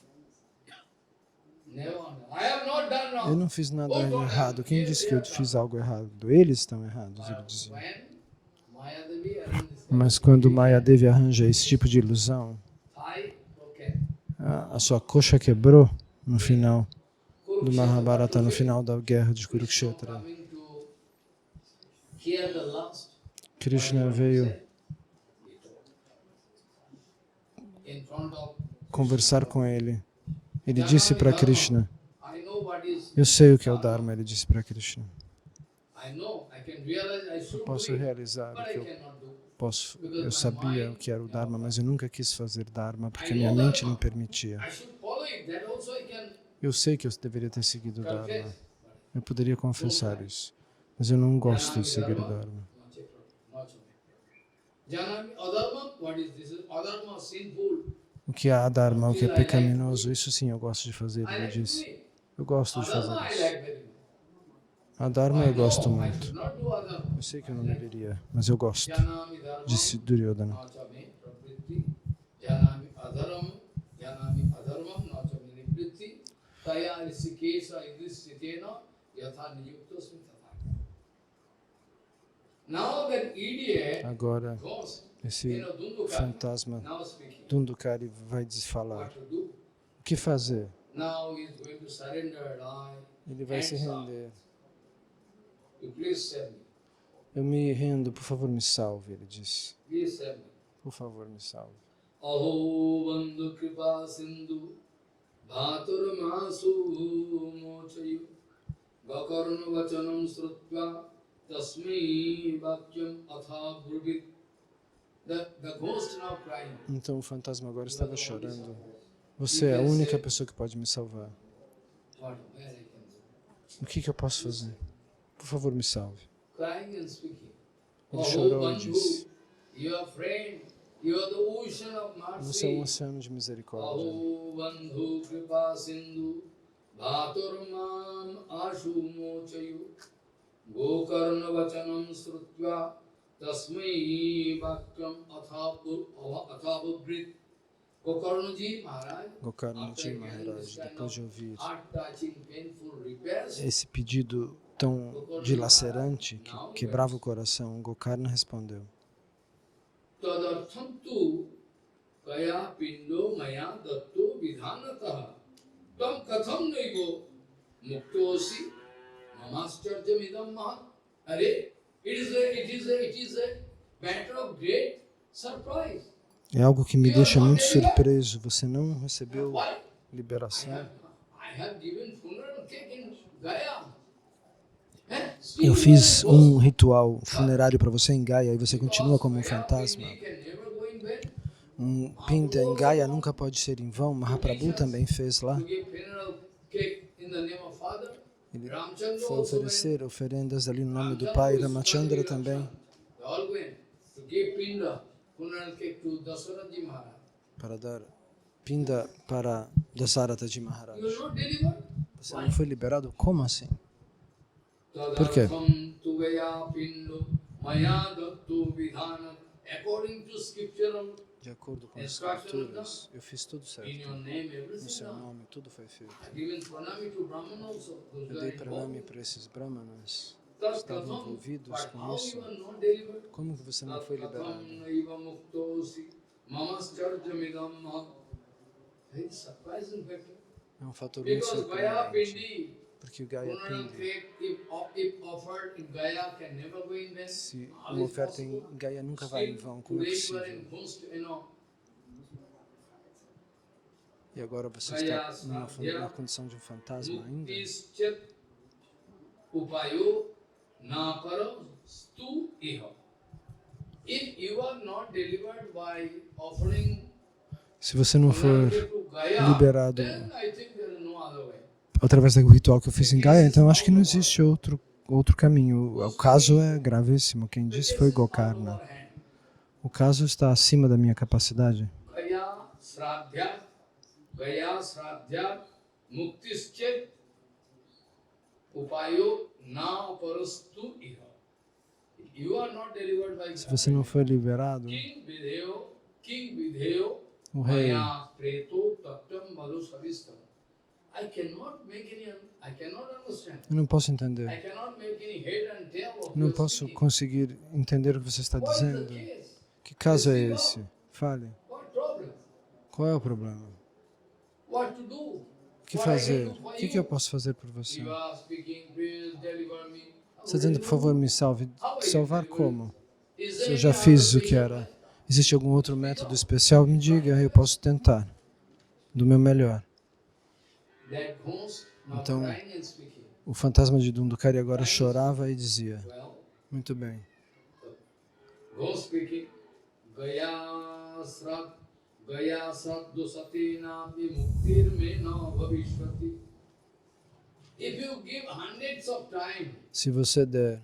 Eu não fiz nada errado. Quem disse que eu fiz algo errado? Eles estão errados, ele dizia. Mas quando Mayadevi arranja esse tipo de ilusão, a sua coxa quebrou no final do Mahabharata, no final da guerra de Kurukshetra. Krishna veio conversar com ele. Ele disse para Krishna, eu sei o que é o Dharma, ele disse para Krishna. Eu posso realizar o que eu sabia o que era o Dharma, mas eu nunca quis fazer Dharma porque minha mente não permitia. Eu sei que eu deveria ter seguido o Dharma. Eu poderia confessar isso, mas eu não gosto de seguir o Dharma. O que é adharma, o que é pecaminoso, isso sim eu gosto de fazer, ele disse. Eu gosto de fazer isso. Adharma eu gosto muito. Eu sei que eu não deveria, mas eu gosto, disse Duryodhana. Taya Rishikesha Idrishitena Yatha Niyuktosmi Tatha. Now that idiot, Agora, ghost, esse Dundukari, fantasma now speaking. Dundukari vai falar. What to do? O que fazer? Now he is going to surrender, die. Ele vai se Hands up. render. You please save me. Eu me rendo, por favor, me salve, ele disse. Please save me. Por favor, me salve. Aho bandhu kripa sindhu bhatur masu mochayu gakarna vachanam srutva tasmi vakyam atha bruvit. The ghost now crying. Então o fantasma agora estava chorando. Você é a única pessoa que pode me salvar. What? Where I can do? O que eu posso fazer? Por favor, me salve. Crying and speaking. Ele Aho chorou e bandhu, disse, your friend, you are the ocean of você é um mercy. oceano de misericórdia. Aho bandhu kripa sindhu bhatur mam ashu mochayu gokarna vachanam srutva tasmai vakyam atha brit. Gokarna ji Maharaj, Gokarnaji Maharaj, depois de ouvir heart-touching, painful repairs, esse pedido tão dilacerante que quebrava o coração, Gokarna respondeu, tadarthantu kaya pindo maya datto vidhanatah tam katham naivo muktosi mamascharjam idam mahat. It is a matter of great surprise. é algo que me deixa muito surpreso, você não recebeu Why? liberação? I have given funeral cake in Gaya. Eu fiz um ritual funerário para você em Gaia e você continua como um fantasma. Um pinda em Gaia nunca pode ser em vão. Mahaprabhu também fez lá. Ele foi oferecer oferendas ali no nome do pai. Ramachandra também. Para dar pinda para Dasarataji Maharaj. Você não foi liberado? Como assim? Por quê? De acordo com as escrituras, eu fiz tudo certo. No seu nome, tudo foi feito. Eu dei pranami para esses brahmanas que estavam envolvidos com isso. Como que você não foi liberado? É um fator muito surpreendente. Porque o Gaya Pindi, se uma oferta em Gaya nunca vai em vão, como é possível? E agora você está numa condição de um fantasma ainda? Se você não for liberado através do ritual que eu fiz em Gaia, então acho que não existe outro caminho. O caso é gravíssimo. Quem disse foi Gokarna. O caso está acima da minha capacidade. Se você não foi liberado, o rei, eu não posso entender. Eu não posso conseguir entender o que você está dizendo. Que caso é esse? Fale. Qual é o problema? O que fazer? O que eu posso fazer por você? Você está dizendo, por favor, me salve. Salvar como? Se eu já fiz o que era. Existe algum outro método especial? Me diga, eu posso tentar. Do meu melhor. Então, o fantasma de Dundukari agora chorava e dizia, muito bem. Se você der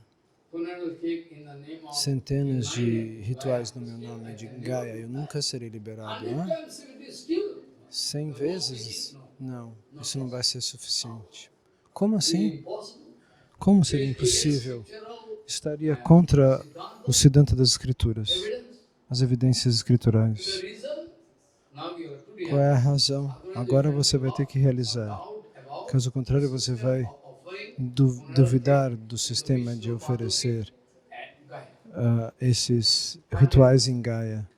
centenas de rituais no meu nome de Gaia, eu nunca serei liberado. 100 vezes? Não, isso não vai ser suficiente. Como assim? Como seria impossível? Estaria contra o Siddhanta das Escrituras, as evidências escriturais. Qual é a razão? Agora você vai ter que realizar. Caso contrário, você vai duvidar do sistema de oferecer esses rituais em Gaia.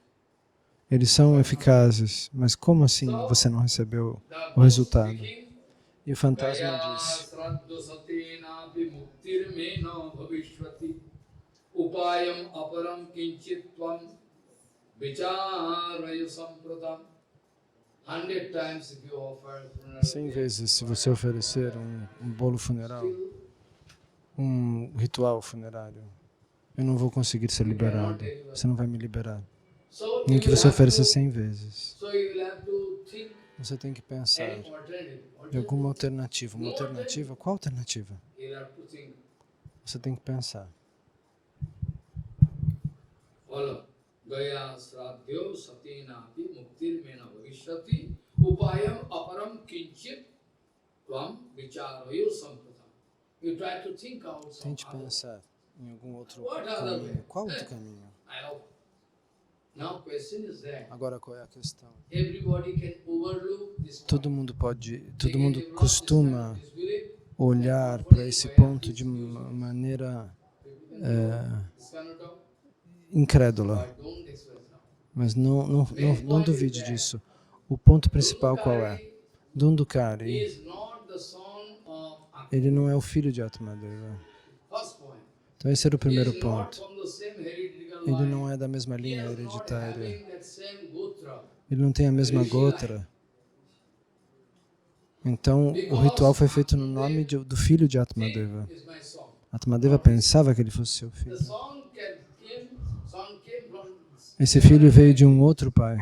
Eles são eficazes, mas como assim você não recebeu o resultado? E o fantasma diz, upayam aparam kinchit tvam vicharaya sampratam. 100 times if you offer funeral 100 vezes se você oferecer um bolo funeral, um ritual funerário, eu não vou conseguir ser liberado. Você não vai me liberar. Nem que você ofereça 100 vezes. Você tem que pensar em alguma alternativa. Uma alternativa? Qual alternativa? Você tem que pensar. Olha, Gaya Sradhyo Satinati Muktir Mena Bhavishyati Upayam Aparam Kinchit Tvam Vicharayo Sampratam. You try to think out some Tente pensar em algum outro caminho. Qual outro caminho? Now question is there. Agora qual é a questão? Everybody can overlook this. Todo mundo costuma olhar para esse ponto de uma maneira incrédula. Mas não duvide disso. O ponto principal qual é? Dhundhukari, ele não é o filho de Atmadeva. Então esse era o primeiro ponto. Ele não é da mesma linha hereditária. Ele não tem a mesma gotra. Então o ritual foi feito no nome do filho de Atmadeva. Atmadeva pensava que ele fosse seu filho. Esse filho veio de um outro pai,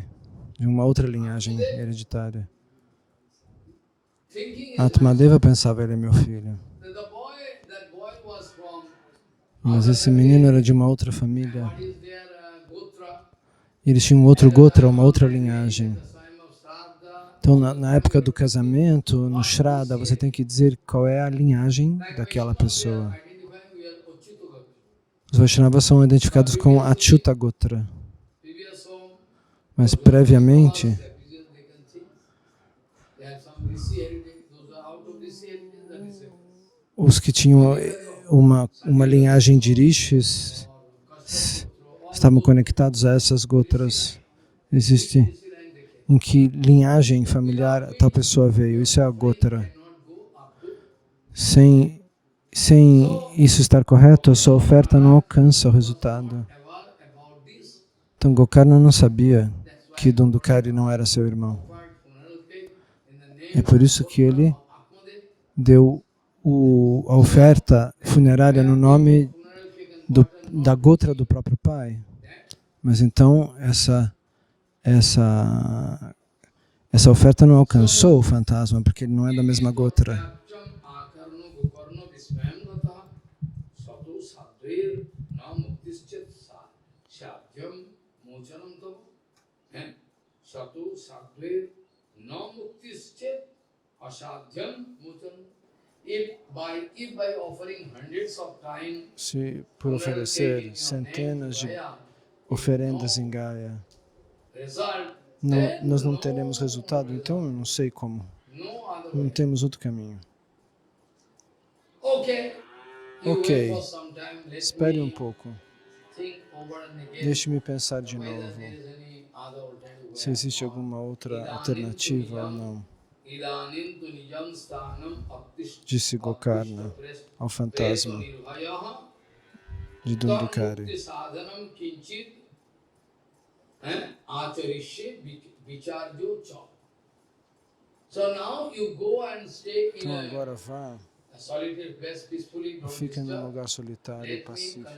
de uma outra linhagem hereditária. Atmadeva pensava, ele é meu filho. Mas esse menino era de uma outra família. Eles tinham um outro gotra, uma outra linhagem. Então, na época do casamento, no Shraddha, você tem que dizer qual é a linhagem daquela pessoa. Os Vaishnavas são identificados com Achyuta Gotra. Mas previamente, os que tinham uma linhagem de rishis estavam conectados a essas gotras. Existe em que linhagem familiar tal pessoa veio. Isso é a gotra. Sem isso estar correto, a sua oferta não alcança o resultado. Então Gokarna não sabia que Dhundhukari não era seu irmão. É por isso que ele deu a oferta funerária no nome da gotra do próprio pai. Mas então essa oferta não alcançou o fantasma, porque ele não é da mesma gotra. Se por oferecer centenas de oferendas em Gaia, nós não teremos resultado, então eu não sei como. Não temos outro caminho. Ok, espere um pouco. Deixe-me pensar de novo se existe alguma outra alternativa ou não. Disse Gokarna ao fantasma de Dhundhukari. Então agora vá e fica num lugar solitário e pacífico.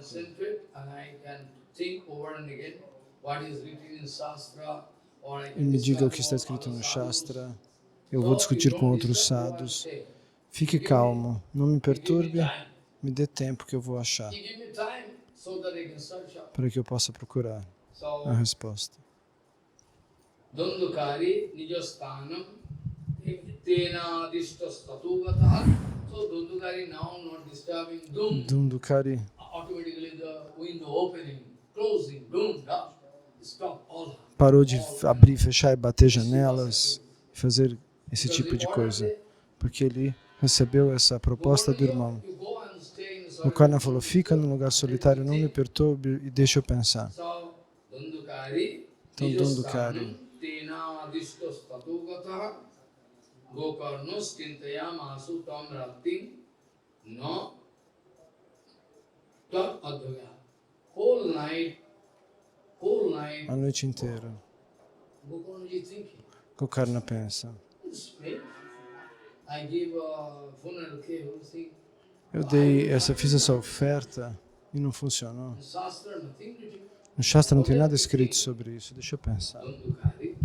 E me diga o que está escrito no Shastra. Eu vou discutir com outros sadhus. Fique calmo, não me perturbe, me dê tempo que eu vou achar, para que eu possa procurar a resposta. Dhundhukari nijasthanam tena adishtastu gatah. So Dhundhukari now not disturbing Dhum. Dhundhukari Automatically the window opening, closing, Dhum, stop all. Parou de abrir, fechar e bater janelas, fazer esse tipo de coisa. porque ele recebeu essa proposta do irmão. You go and stay in Gokarna falou, fica num lugar solitário, não me perturbe e deixa eu pensar. So, Dundukari, Então, Dundukari, Nijasthanam, Tena Adishtos Tatugataha, Gokarnos Kintayamasu Tam Rattim, No Tat Adhaya. Whole night, a noite inteira, Gokarnaji thinking, Gokarna pensa. it's me. I give a funeral care, thing. Fiz essa oferta e não funcionou. Shastra, nothing written. No Shastra não tem nada escrito sobre isso, deixa eu pensar. Dundukari.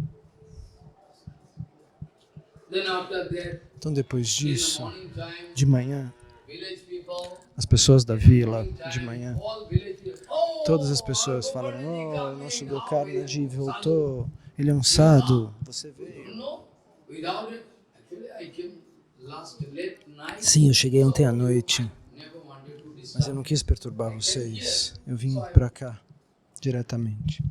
Then after that, Então depois in the disso, morning time, de manhã, village people, as pessoas da vila, morning time, de manhã, all village people, oh, todas as pessoas our falaram, Gokarnaji oh, nosso coming, Gokarnaji how is voltou, ele é um sadhu, você You veio. know, without it, actually I came last late night, Sim, eu cheguei ontem à noite, never wanted to mas eu disturb. não quis perturbar vocês, eu vim pra cá, diretamente.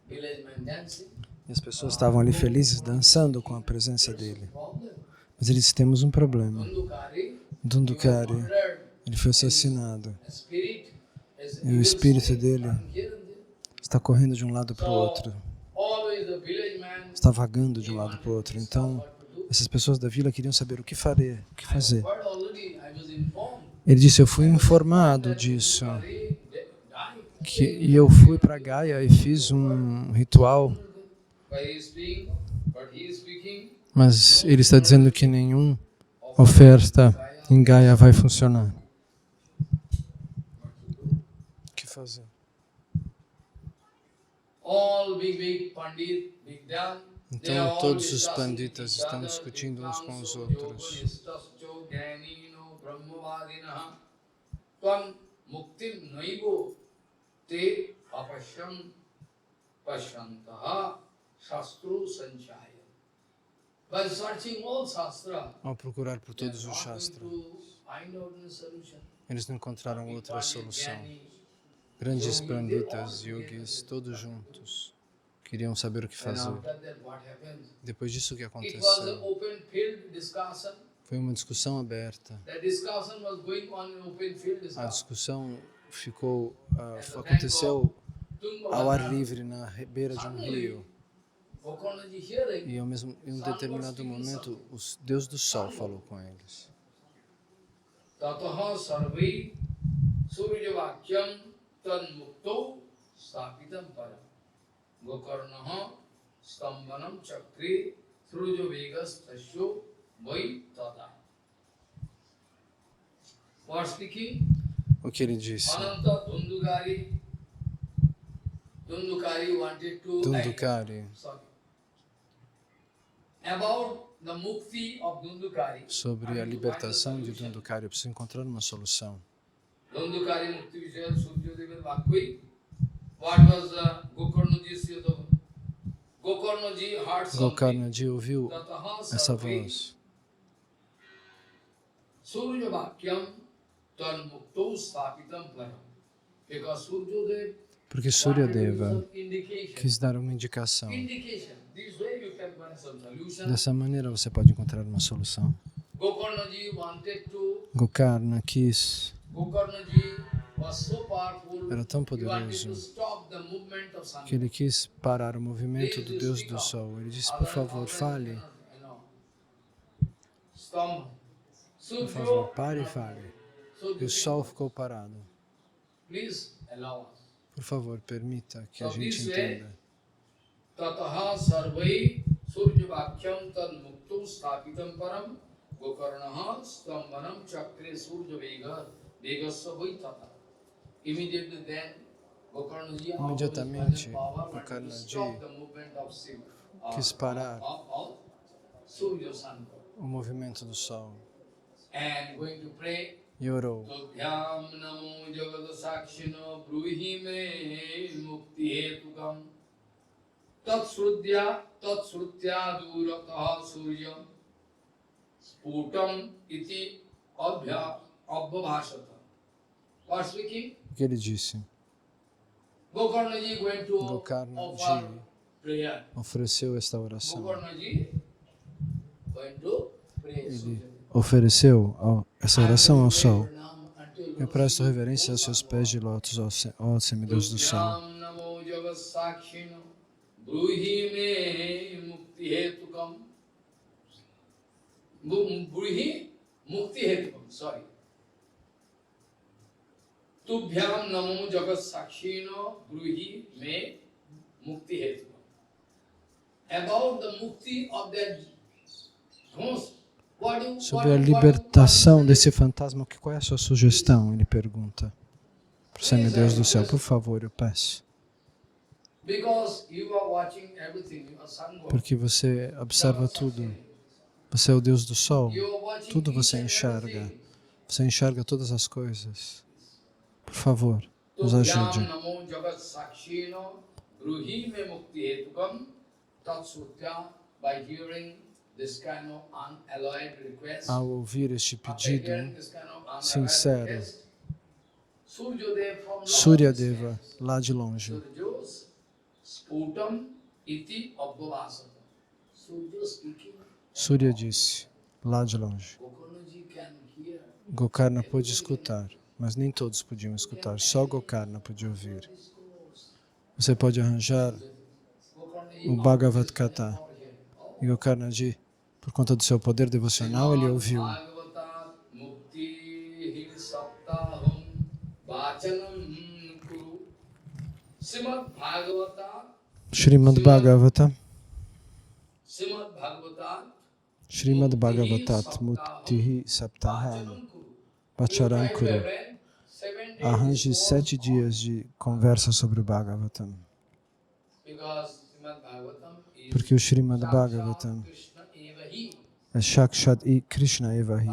Village man dancing, E as pessoas estavam ali felizes, dançando com a presença dele. problem. Mas ele disse, temos um problema. Dundukari, Dundukari, murdered, ele foi assassinado. a spirit, is E o espírito evil dele spirit, here and there. está correndo de um lado para o outro, Always the village man, está vagando de um lado para o outro. Então, essas pessoas da vila queriam saber o que fazer. but already I was informed. Ele disse, eu fui informado disso, Dundukari died. e eu fui para Gaia e fiz um ritual, But he is speaking, mas ele está dizendo que nenhuma oferta em Gaia vai funcionar. O que fazer? all big pandit, big dan. Então todos os panditas estão discutindo uns com os outros. Muktim naivo te apashyam pashyantaha shastru sanchaya. By searching all shastra, Ao procurar por todos they os are not going shastras, to find out the solution. eles não encontraram outra Pandit, solução. Jnani, Grandes panditas, yogis, todos juntos, queriam saber o que and fazer. after that, what happened? Depois disso, o que It was an aconteceu? open field discussion. Foi uma discussão aberta. The discussion was going on in open field A discussion. discussão aconteceu ao ar livre, na beira de um rio. Gokarnaji hearing, E em um determinado momento, o Deus do Sol falou com eles. Tataha sarvai suryavakyam tanmukto stapitam param. Gokarnaha stambanam chakri srujavegas tasyo vai tata. What speaking? O que ele disse? Ananta Dundukari wanted to Dundukari, sorry. About the mukti of Dundukari. sobre a libertação de Dundukari, eu preciso encontrar uma solução. Dundukari mukti vishaya Suryadevar Vakui. What was Gokarnaji's yadav? Gokarnaji heard something. Gokarnaji ouviu Tataha essa sarvai voz. Surya Vakyam tan mukto stapitam param. Because Suryadev Porque wanted to Suryadeva give some indication. quis dar uma indicação. Indication. This way you can find some solution. Dessa maneira você pode encontrar uma solução. Gokarnaji wanted to. Gokarnaji Gokarnaji was so powerful. era tão He wanted poderoso to stop the movement of sun. que ele quis parar o movimento do Deus do Sol. Ele disse, por favor, fale. Por favor, pare e fale. E o Sol ficou parado. Please allow us. Por favor, permita que a gente entenda. Tataha sarvai suryavakyam tad mukto stapitam param gokarnaha stambanam chakre suryavega vegasya vai tata. Immediately then, Gokarnaji Imediatamente, Gokarnaji quis parar o movimento do Sol and going to pray. e orou. Tobhyam namo jagad sakshino bruhi me mukti hetukam tatsrutya durataha suryam sputam iti abhavashata. What speaking? O que ele disse? Gokarnaji going to Gokarnaji offer prayer. ofereceu esta oração. Gokarnaji going to ele ofereceu essa oração ao sol. Eu presto reverência aos seus pés de lótus, ó semideus do sol. Tubhyam namo jagat sakshino bruhi me mukti hetu. About the mukti of that ghost. Sobre a libertação desse fantasma, qual é a sua sugestão? Ele pergunta para o semideus do céu. Por favor, eu peço. Porque você observa tudo. Você é o Deus do sol. Tudo você enxerga. Você enxerga todas as coisas. Por favor, nos ajude. Ao ouvir este pedido sincero, Suryadeva, lá de longe, Surya disse, lá de longe, Gokarna pôde escutar, mas nem todos podiam escutar, só Gokarna podia ouvir. Você pode arranjar o Bhagavad Gita. E Gokarnaji, por conta do seu poder devocional, ele ouviu. Srimad Bhagavatat Muktihi Saptaham Vacharam Kuru. Arranje 7 dias de conversa sobre o Bhagavatam. Porque o Srimad Bhagavatam é Shakshat e Krishna Evahi.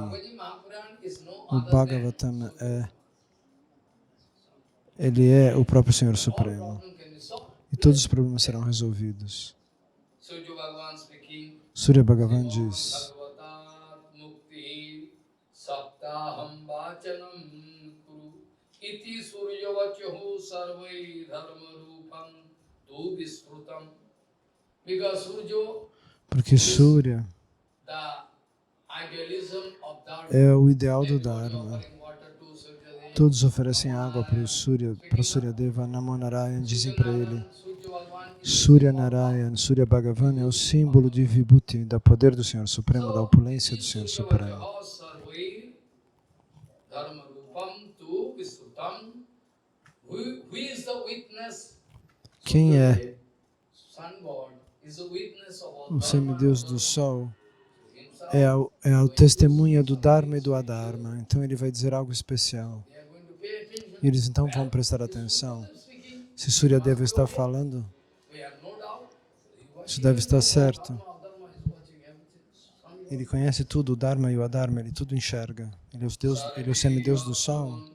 O Bhagavatam ele é o próprio Senhor Supremo. E todos os problemas serão resolvidos. Surya Bhagavan diz, porque Surya é o ideal do Dharma. Todos oferecem água para Suryadeva. Namo Narayan dizem para ele, Surya Narayan, Surya Bhagavan é o símbolo de Vibhuti, do poder do Senhor Supremo, da opulência do Senhor Supremo. Quem é o semideus do sol? É a testemunha do Dharma e do Adharma. Então ele vai dizer algo especial. E eles então vão prestar atenção. Se Suryadeva está falando, isso deve estar certo. Ele conhece tudo, o Dharma e o Adharma, ele tudo enxerga. Ele é o semideus do sol.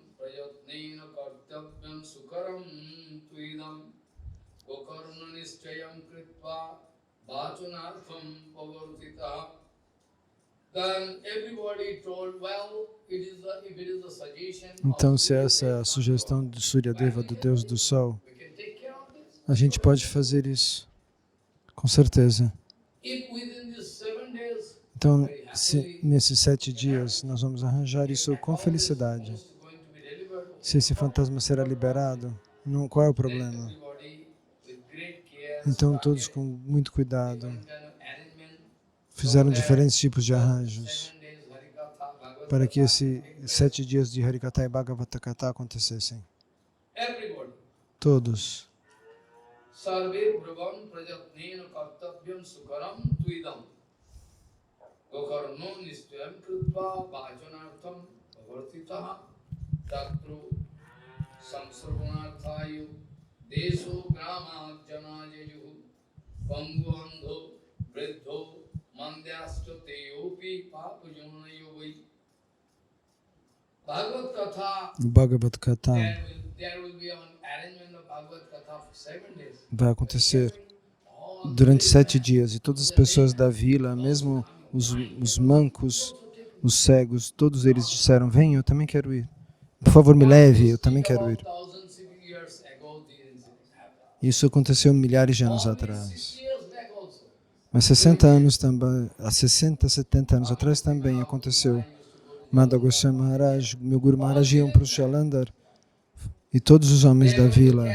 Então, se essa é a sugestão de Suryadeva, do Deus do Sol, a gente pode fazer isso, com certeza. Então, se nesses 7 dias nós vamos arranjar isso com felicidade. Se esse fantasma será liberado, qual é o problema? Então, todos com muito cuidado fizeram diferentes tipos de arranjos para que esses 7 dias de Harikatha e Bhagavata Katha acontecessem. Todos. O Bhagavad Gita vai acontecer durante 7 dias e todas as pessoas da vila, mesmo os mancos, os cegos, todos eles disseram, vem, eu também quero ir. Por favor, me leve, eu também quero ir. Isso aconteceu milhares de anos atrás. Mas 60 anos também, há 60, 70 anos atrás também aconteceu. Madhava Goswami Maharaj, meu Guru Maharaj iam para o Jalandhar e todos os homens da vila,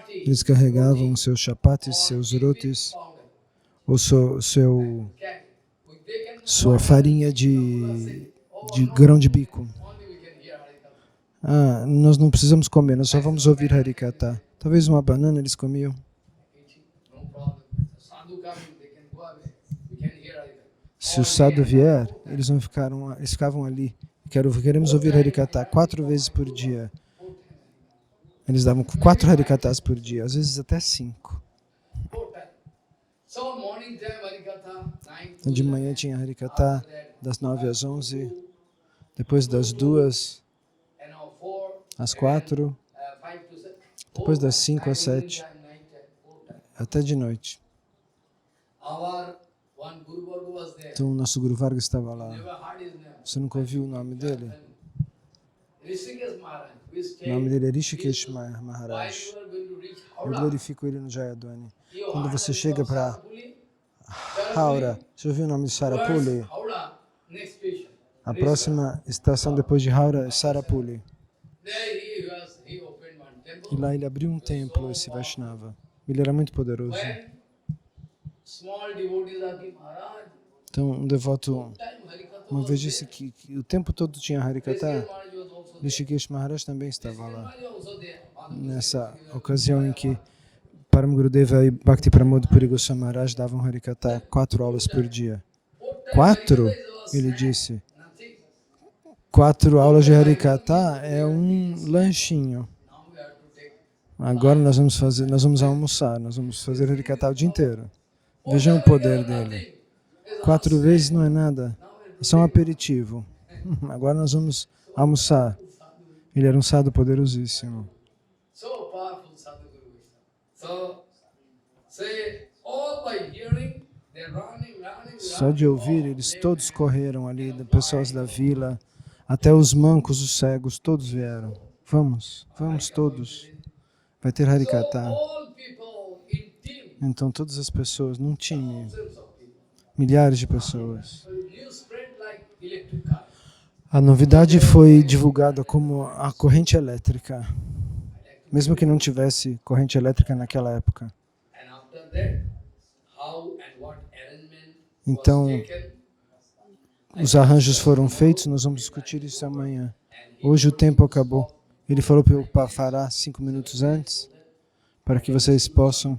eles carregavam seus chapatis, seus rotis, ou sua farinha de grão de bico. Ah, nós não precisamos comer, nós só vamos ouvir Harikatha. Talvez uma banana eles comiam. Se o sadhu vier, eles ficavam ali. Queremos ouvir Harikatha 4 vezes por dia. Eles davam 4 Harikathas por dia, às vezes até 5. De manhã tinha Harikatha, das 9 às 11, depois das 2 às 4, depois das 5 às 7, até de noite. Então, o nosso Guru Varga estava lá. Você nunca ouviu o nome dele? O nome dele é Rishikesh Maharaj. Eu glorifico ele no Jayadwani. Quando você chega para Howrah, você ouviu o nome de Sarapuli? A próxima estação depois de Howrah é Sarapuli. E lá ele abriu um templo, esse Vaishnava. Ele era muito poderoso. Então, um devoto uma vez disse que o tempo todo tinha Harikatha. Rishikesh Maharaj também estava lá. Nessa ocasião em que Param Gurudeva e Bhakti Pramod Puri Goswami Maharaj davam Harikatha 4 aulas por dia. 4? Ele disse. 4 aulas de Harikatha é um lanchinho. Agora nós vamos almoçar, nós vamos fazer Harikatha o dia inteiro. Vejam o poder dele. 4 vezes não é nada, é só um aperitivo. Agora nós vamos almoçar. Ele era um sadhu poderosíssimo. Só de ouvir, eles todos correram ali, pessoas da vila, até os mancos, os cegos, todos vieram. Vamos todos. Vai ter Harikatha. Então todas as pessoas, num time, milhares de pessoas. A novidade foi divulgada como a corrente elétrica, mesmo que não tivesse corrente elétrica naquela época. Então, os arranjos foram feitos, nós vamos discutir isso amanhã. Hoje o tempo acabou. Ele falou para eu parar 5 minutos antes, para que vocês possam,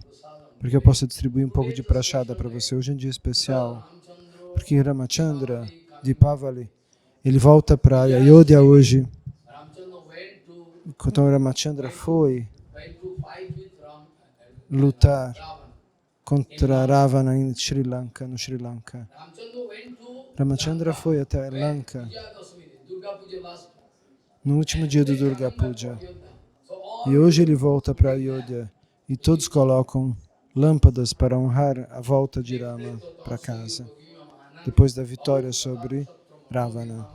porque eu possa distribuir um pouco de prachada para você. Hoje é um dia especial, porque Ramachandra, Dipavali, ele volta para Ayodhya hoje. Então Ramachandra foi lutar contra Ravana em Sri Lanka, no Sri Lanka. Ramachandra foi até Lanka no último dia do Durga Puja. E hoje ele volta para Ayodhya e todos colocam lâmpadas para honrar a volta de Rama para casa, depois da vitória sobre Ravana.